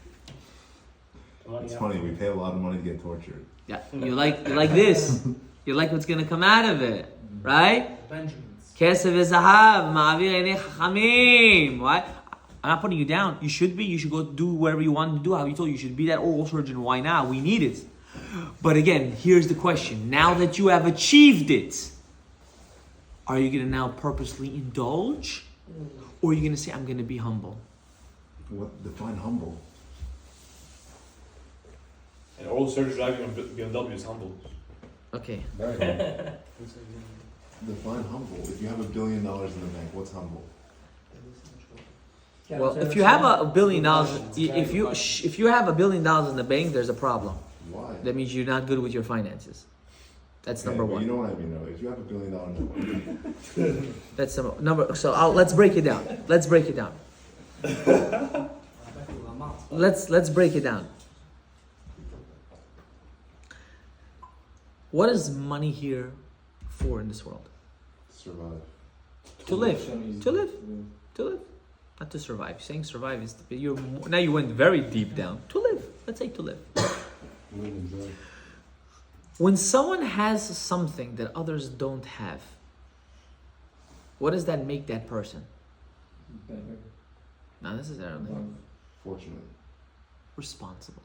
It's funny, we pay a lot of money to get tortured. Yeah, you like this. You like what's gonna come out of it, right? Benjamins. Kesef v'zahav, ma'avir einei chachamim. Why? I'm not putting you down. You should be. You should go do whatever you want to do. How you told you should be that oral surgeon. Why not? We need it. But again, here's the question. Now that you have achieved it, are you gonna now purposely indulge, or are you gonna say, I'm gonna be humble? What define humble? An oral surgeon driving a BMW is humble. Okay. Very humble. Define humble. If you have $1 billion in the bank, what's humble? Well, if you have $1 billion, if you have $1 billion in the bank, there's a problem. Why? That means you're not good with your finances. That's Okay, number but one. You know what I mean, though. If you have $1 billion in the bank, That's number. So let's break it down. Let's break it down. Let's break it down. What is money here for in this world? survive. To live. To live. To live. Not to survive. Saying survive is now you went very deep down. To live. Let's say to live. When someone has something that others don't have, what does that make that person? Not necessarily. Fortunate. Responsible.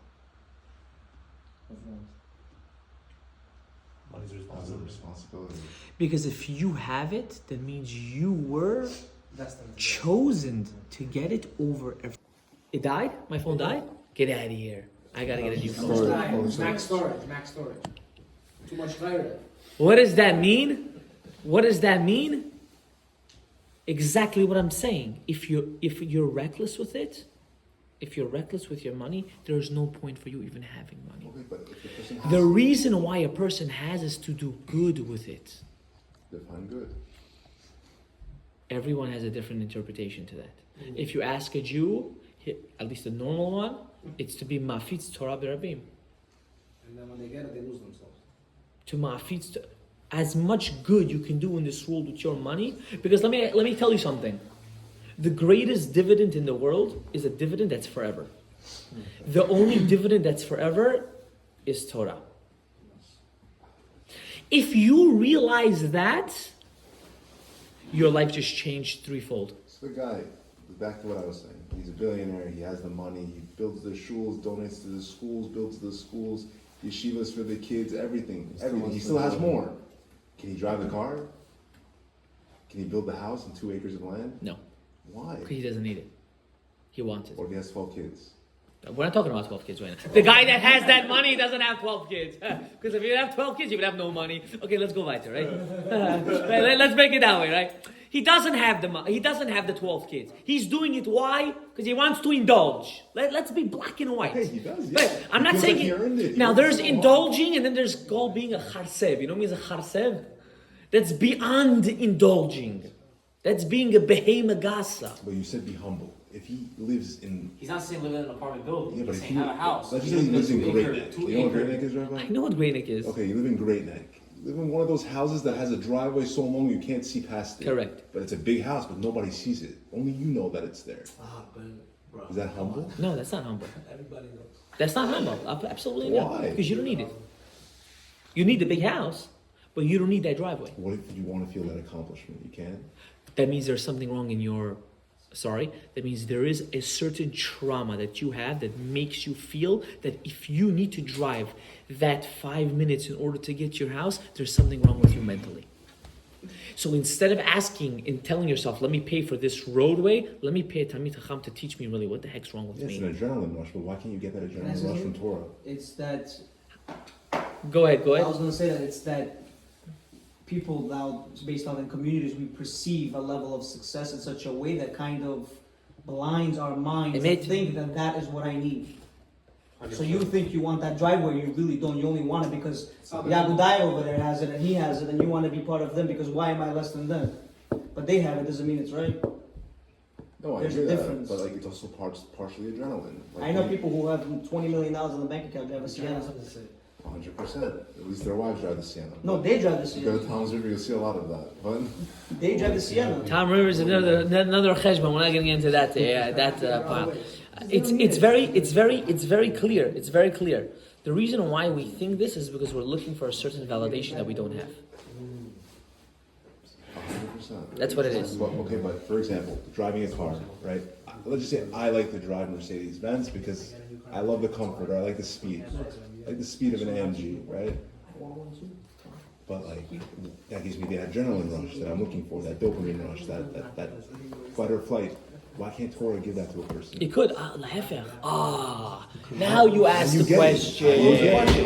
Money's As a responsibility. responsibility. Because if you have it, that means you were chosen to get it over everything. It died? My phone died? Get out of here. I gotta get a new phone. Max storage. Too much clarity. What does that mean? What does that mean? Exactly what I'm saying. If you're reckless with it, if you're reckless with your money, there's no point for you even having money. Okay, but if the person has The reason why a person has is to do good with it. define good. Everyone has a different interpretation to that. If you ask a Jew, at least a normal one, it's to be mafitz Torah berabim. And then when they get it, they lose themselves. To mafitz, as much good you can do in this world with your money. Because let me tell you something. The greatest dividend in the world is a dividend that's forever. The only dividend that's forever is Torah. If you realize that, your life just changed threefold. So the guy, back to what I was saying, he's a billionaire, he has the money, he builds the shuls, donates to the schools, builds the schools, yeshivas for the kids, everything. He still has more. Can he drive the car? Can he build the house and 2 acres of land? No, Why? because he doesn't need it. He wants it. Or if he has 12 kids. We're not talking about 12 kids right now. The guy that has that money doesn't have 12 kids. Because if you have 12 kids, you would have no money. Okay, let's go weiter, right? Let's break it that way, right? He doesn't have the money. He doesn't have the 12 kids. He's doing it. Why? Because he wants to indulge. Let's be black and white. Hey, he does, yeah. But I'm not He feels saying like he earned it. He Now, earned there's it. indulging, and then there's called being a charsev. You know what means a charsev? That's beyond indulging. That's being a behemoth gasa. But you said be humble. If he lives in, He's not saying live in an apartment building. yeah, but He's if saying he, have a house. let's just say he lives in Great Neck. two You know what acre. Great Neck is, Rabbi? I know what Great Neck is. Okay, you live in Great Neck. You live in one of those houses that has a driveway so long you can't see past it. Correct. But it's a big house, but nobody sees it. Only you know that it's there. Bro. Is that humble? No, that's not humble. Everybody knows. That's not humble. Absolutely not. Why? Because you don't need it. You need the big house, but you don't need that driveway. What if you want to feel that accomplishment? You can. That means there's something wrong in your. Sorry, that means there is a certain trauma that you have that makes you feel that if you need to drive that 5 minutes in order to get to your house, there's something wrong with you mentally. So instead of asking and telling yourself, let me pay for this roadway, let me pay a Talmid Chacham to teach me really what the heck's wrong with Yeah, it's me. an adrenaline rush, but why can't you get that adrenaline rush from Torah? It's that. Go ahead. I was going to say that it's that people now, based on the communities, we perceive a level of success in such a way that kind of blinds our minds to think that that is what I need. So you think you want that driveway, you really don't. You only want it because Yagudai over there has it and he has it, and you want to be part of them because why am I less than them? But they have it doesn't mean it's right. No, I There's hear a that, difference. but like it's also partially adrenaline. Like, I know people who have $20 million in the bank account drive a Sienna. 100%. At least their wives drive the Sienna. No, they drive the You go to Sienna. Tom's River, you'll see a lot of that. But They drive the Sienna. Tom Rivers, another cheshbon. We're not getting into that pile. It's very clear. It's very clear. The reason why we think this is because we're looking for a certain validation that we don't have. 100%. That's what it is. But for example, driving a car, right? Let's just say I like to drive Mercedes-Benz because I love the comfort or I like the speed. I like the speed of an AMG, right? But like, that gives me the adrenaline rush that I'm looking for, that dopamine rush, that fight or flight. Why can't Torah give that to a person? It could. Now you ask You the get question. it. You get it.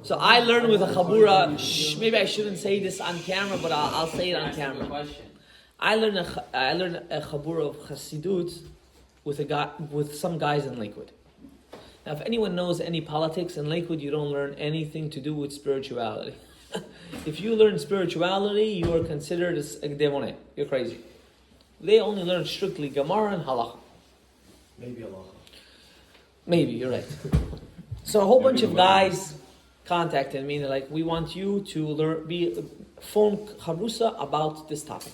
So I learned with a chabura. Maybe I shouldn't say this on camera, but I'll say it on Answer the camera. question. I learned a chabura of Chassidut with some guys in Lakewood. Now, if anyone knows any politics in Lakewood, you don't learn anything to do with spirituality. If you learn spirituality, you are considered a demoneh. You're crazy. They only learn strictly Gemara and Halacha. Maybe a lot. Maybe, you're right. So a whole bunch of guys contacted me and they're like, we want you to phone Harusa about this topic.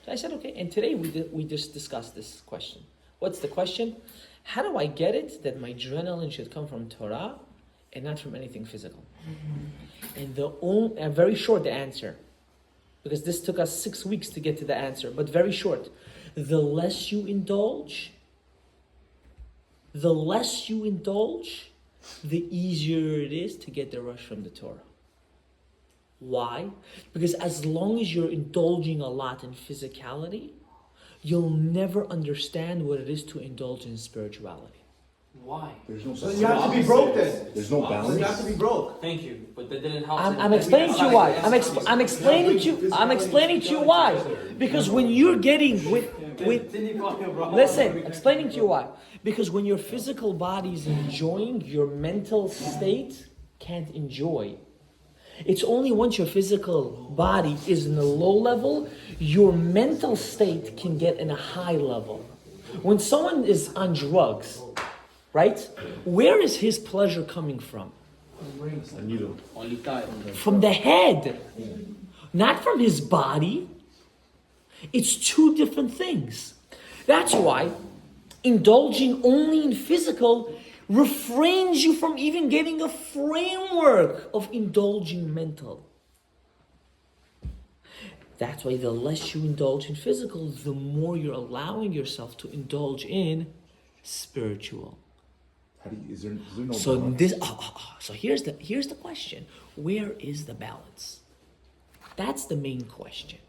So I said, okay. And today we just discussed this question. What's the question? How do I get it that my adrenaline should come from Torah and not from anything physical? And very short the answer, because this took us 6 weeks to get to the answer, but very short. The less you indulge, the easier it is to get the rush from the Torah. Why? Because as long as you're indulging a lot in physicality, you'll never understand what it is to indulge in spirituality. Why? There's no So you have to be broke then. There's no So balance. you have to be broke. Thank you, but that didn't help. I'm explaining to you why. I'm explaining to you why. Because when you're getting explaining to you why. Because when your physical body is enjoying, your mental state can't enjoy. It's only once your physical body is in a low level, your mental state can get in a high level. When someone is on drugs, right? Where is his pleasure coming from? Only time. From the head, not from his body. It's two different things. That's why indulging only in physical refrains you from even getting a framework of indulging mental. That's why the less you indulge in physical, the more you're allowing yourself to indulge in spiritual. Is there no So balance? so here's the question: where is the balance? That's the main question.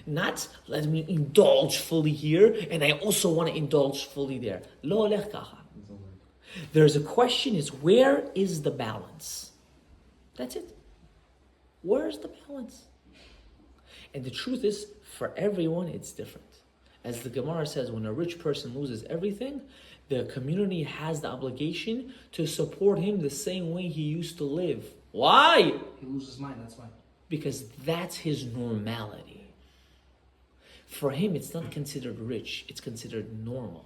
Not let me indulge fully here, and I also want to indulge fully there. Lo olech kacha. There's a question: is where is the balance? That's it. Where's the balance? And the truth is, for everyone, it's different. As the Gemara says, when a rich person loses everything, the community has the obligation to support him the same way he used to live. Why? He loses his mind, that's why. Because that's his normality. For him, it's not considered rich, it's considered normal.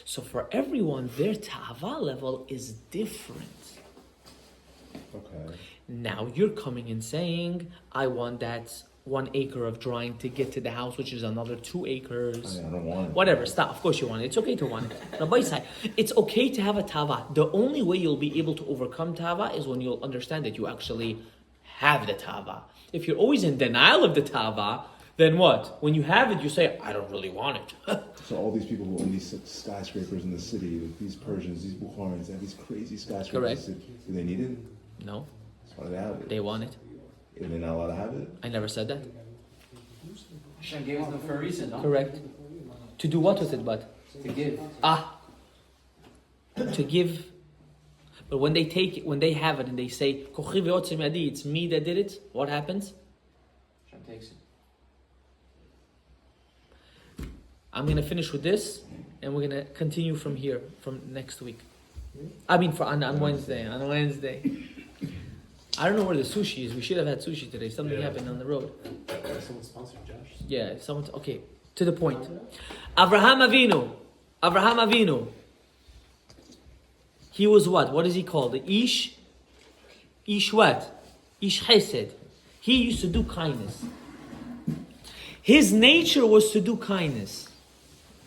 So for everyone, their ta'ava level is different. Okay. Now you're coming and saying, I want that 1 acre of drawing to get to the house, which is another 2 acres. I don't want it. Whatever, stop. Of course you want it. It's okay to want it. Rabbi Isai, it's okay to have a tava. The only way you'll be able to overcome tava is when you'll understand that you actually have the tava. If you're always in denial of the tava, then what? When you have it, you say, I don't really want it. So all these people who own these skyscrapers in the city, these Persians, these Bukharians, they have these crazy skyscrapers. Correct. In the city. Do they need it? No, That's why they have it. they want it. Are they not allowed to have it? I never said that. Hashem gave them for a reason, no? Correct. To do what with it, but? To give. To give. But when they take it, when they have it and they say, it's me that did it, what happens? Hashem takes it. I'm going to finish with this, and we're going to continue from here, from next week. I mean, on Wednesday. On Wednesday. I don't know where the sushi is. We should have had sushi today. Something happened on the road. Someone sponsored Josh. Yeah, okay, to the point. Avraham Avinu. He was what? What is he called? The Ish what? Ish Chesed. He used to do kindness. His nature was to do kindness.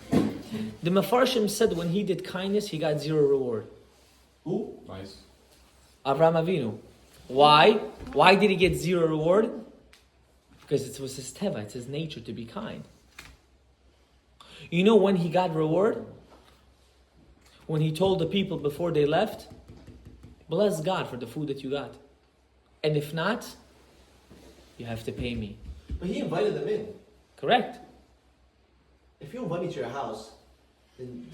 The Mefarshim said when he did kindness, he got 0 reward. Who? Nice. Avraham Avinu. Why? Why did he get 0 reward? Because it was his teva, it's his nature to be kind. You know when he got reward? When he told the people before they left, bless God for the food that you got. And if not, you have to pay me. But he invited them in. Correct. If you invite me to your house, then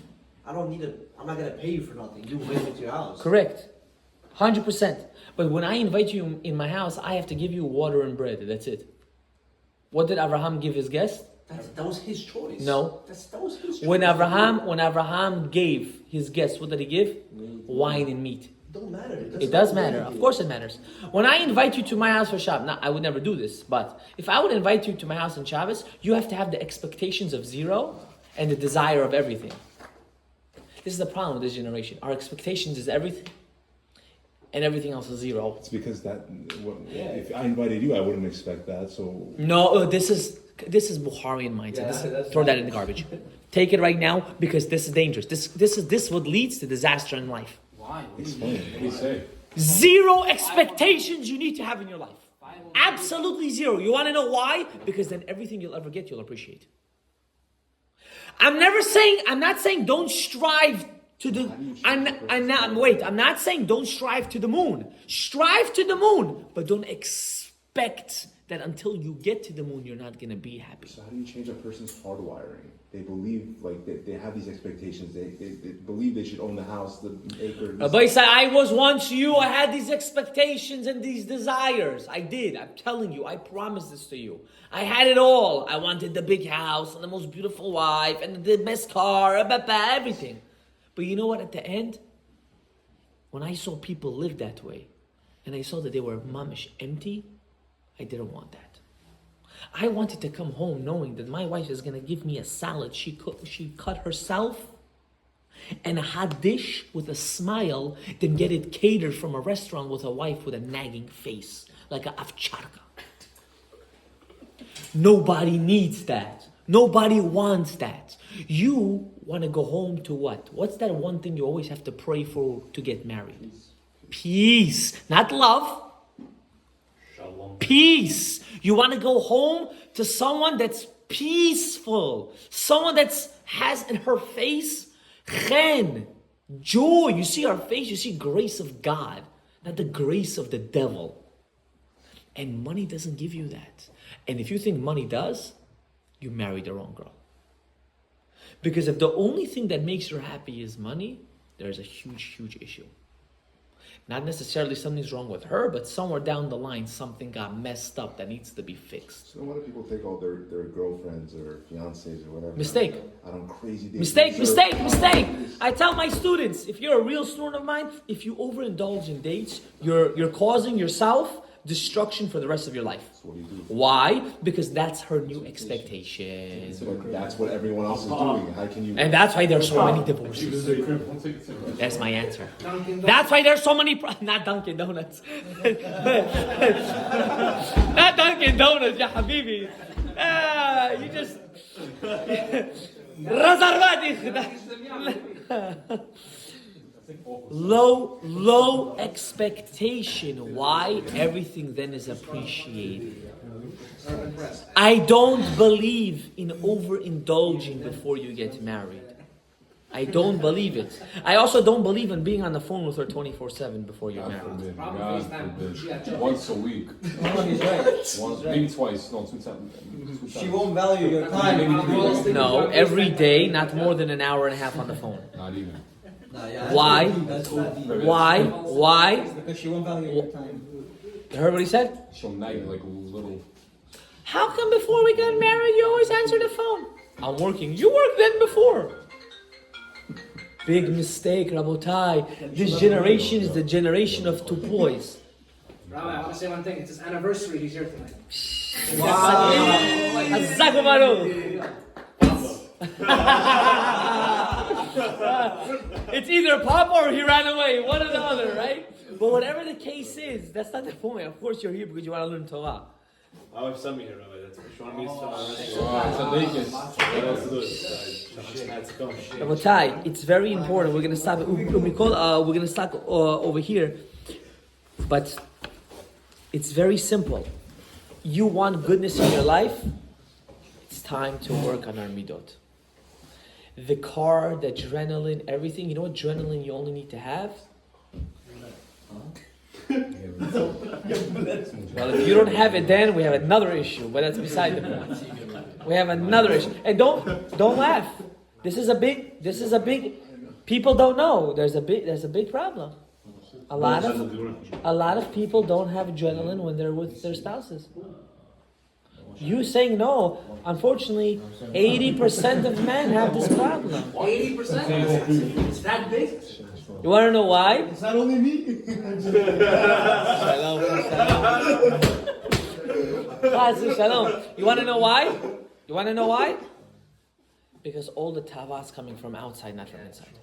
I'm not gonna pay you for nothing. You invite me to your house. Correct. 100%. But when I invite you in my house, I have to give you water and bread. That's it. What did Abraham give his guest? That was his choice. No. That was his choice. When Abraham gave his guest, what did he give? Wine and meat. It don't matter. It does matter. Of course it matters. When I invite you to my house for Shabbos, now I would never do this, but if I would invite you to my house on Shabbos, you have to have the expectations of 0 and the desire of everything. This is the problem with this generation. Our expectations is everything, and everything else is 0. It's because if I invited you, I wouldn't expect that. So No, this is Bukharian mindset. Throw that in the garbage. Take it right now because this is dangerous. This is what leads to disaster in life. Why? explain. What do you say? 0 expectations you need to have in your life. Absolutely 0. You want to know why? Because then everything you'll ever get, you'll appreciate. I'm not saying don't strive to the. I'm not saying don't strive to the moon. Strive to the moon, but don't expect that until you get to the moon, you're not going to be happy. So how do you change a person's hardwiring? They believe, they have these expectations. They believe they should own the house, the acre. Rabbi said, I was once you. I had these expectations and these desires. I did. I'm telling you. I promise this to you. I had it all. I wanted the big house and the most beautiful wife and the best car, everything. But you know what? At the end, when I saw people live that way, and I saw that they were mamish empty, I didn't want that. I wanted to come home knowing that my wife is going to give me a salad she cut herself and a hot dish with a smile, then get it catered from a restaurant with a wife with a nagging face, like a avcharka. Nobody needs that. Nobody wants that. You want to go home to what? What's that one thing you always have to pray for to get married? Peace. Not love. Shalom. Peace. You want to go home to someone that's peaceful. Someone that has in her face chen, joy. You see her face, you see grace of God, not the grace of the devil. And money doesn't give you that. And if you think money does, you married the wrong girl. Because if the only thing that makes her happy is money, there's a huge, huge issue. Not necessarily something's wrong with her, but somewhere down the line, something got messed up that needs to be fixed. So why do people take all their girlfriends or fiancés or whatever? Mistake. Out on crazy dates? Mistake. I tell my students, if you're a real student of mine, if you overindulge in dates, you're causing yourself destruction for the rest of your life. So what do you do? Why? Because that's her new expectation. But that's what everyone else is doing. How can you? And that's why there's so many divorces. That's my answer. That's why there's so many... Not Dunkin' Donuts. Not Dunkin' Donuts, ya habibi. You just... Low expectation. Why? Everything then is appreciated. I don't believe in overindulging before you get married. I don't believe it. I also don't believe in being on the phone with her 24/7 before you're married. Once a week. He's right. Once, maybe twice. No, two times. She won't value your time. No, every day, not more than an hour and a half on the phone. Not even. Why? Why? Because she won't value your time. You heard what he said? She'll nag like a little. How come before we got married you always answer the phone? I'm working. You worked then before. Big mistake, Rabotai. This generation is the generation of two boys. Rabbi, I want to say one thing. It's his anniversary. He's here tonight. It's either Papa or he ran away, one or the other, right? But whatever the case is, that's not the point. Of course you're here because you want to learn Torah. My wife sent me here, Rabbi. That's what she wanted me to Rabotai, it's very important. We're gonna stop. We're gonna stop over here, but it's very simple. You want goodness in your life? It's time to work on our midot. The car, the adrenaline, everything. You know what adrenaline you only need to have? Well, if you don't have it, then we have another issue. But that's beside the point. We have another issue, and don't laugh. This is a big. People don't know. There's a big problem. A lot of people don't have adrenaline when they're with their spouses. You saying no, unfortunately, 80% of men have this problem. 80%? It's that big? You want to know why? It's not only me. Shalom. You want to know why? Because all the tava's coming from outside, not from inside.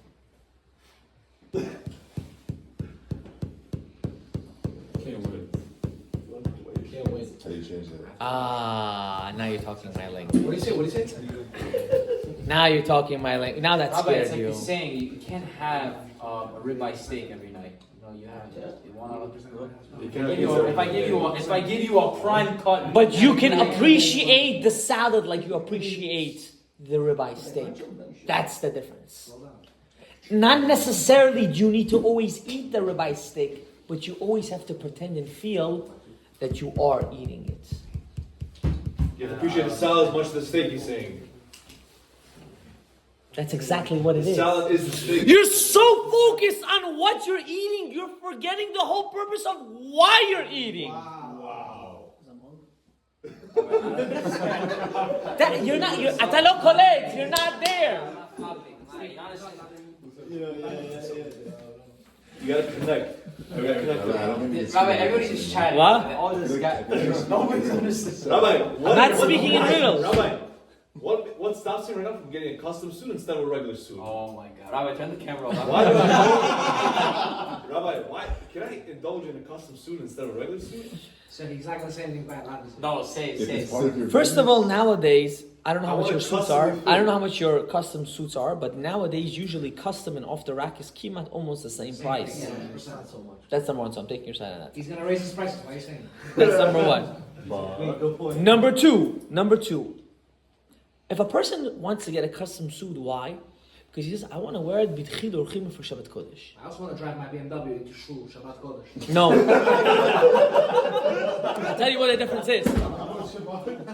How do you change that? Now you're talking my language. What do you say? Now you're talking my language. Now that Rabbi, it's scared like you. he's saying you can't have a ribeye steak every night. You have to. If I give you a prime cut, But you can appreciate the salad like you appreciate the ribeye steak. That's the difference. Not necessarily do you need to always eat the ribeye steak, but you always have to pretend and feel that you are eating it. You have to appreciate the salad as much as the steak, he's saying. That's exactly what it The is. salad is the steak. You're so focused on what you're eating, you're forgetting the whole purpose of why you're eating. That, you're not there. You gotta connect. You gotta connect. Rabbi, everybody just chatting. What? All this guy, nobody's understood. Rabbi, I'm not speaking in riddles. Rabbi, what stops you right now from getting a custom suit instead of a regular suit? Oh my God, Rabbi, turn the camera off. Why do Rabbi, why can I indulge in a custom suit instead of a regular suit? So he's not going to say anything bad, obviously. No, say it. First of all, nowadays, I don't know how I much want your a suits custom are. suit. I don't know how much your custom suits are, but nowadays, usually custom and off the rack is kimat almost the same price. Yeah, not so much. That's number one, so I'm taking your side on that. He's going to raise his prices. Why are you saying That's number one. Number two. If a person wants to get a custom suit, why? Because he says, I want to wear it b'tchil or chima for Shabbat Kodesh. I also want to drive my BMW into Shul, Shabbat Kodesh. No. I'll tell you what the difference is.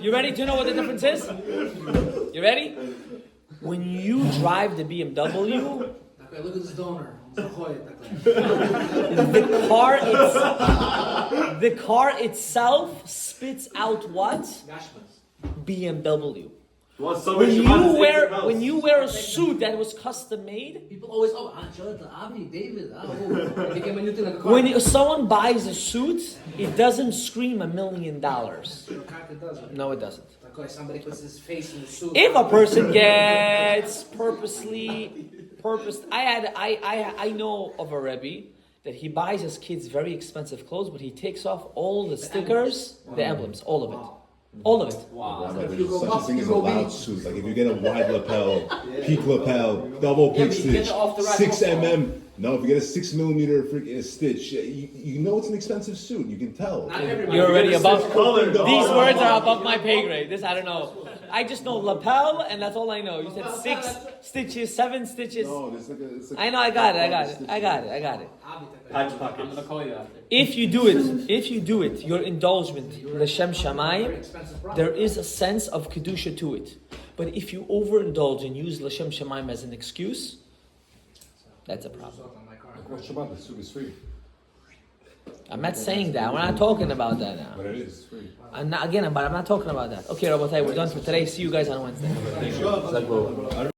You ready to know what the difference is? You ready? When you drive the BMW, Okay, look at this donor. The car itself spits out what? BMW. When you wear a suit that was custom made, People always, Avi, David, it became a new thing like a car. when someone buys a suit, it doesn't scream $1 million. No, it doesn't. Somebody puts his face in the suit. If a person gets I know of a Rebbe that he buys his kids very expensive clothes, but he takes off all the stickers, the emblems, all of it. All of it. Wow. Rabbi, there's such a thing as a loud suit. Like if you get a wide lapel, peak lapel, double Yeah, peak but you get stitch, the off the rack 6 also. mm. No, if you get a 6 millimeter freaking stitch, you know it's an expensive suit. You can tell. Not everybody. You're already above. Color, These words are above my pay grade. This I don't know. I just know lapel, and that's all I know. You said 6 stitches, 7 stitches. No, there's like a. It's like I know. I got it. Patch pockets. I'm gonna call you after. If you do it, your indulgement, l'shem shamayim, there is a sense of kedusha to it. But if you overindulge and use l'shem shamayim as an excuse, that's a problem. Like what Shabbat, the suit is free. I'm not saying that. We're not talking about that now. But it is free. I'm not talking about that. Okay, Rabotai, we're done for today. See you guys on Wednesday.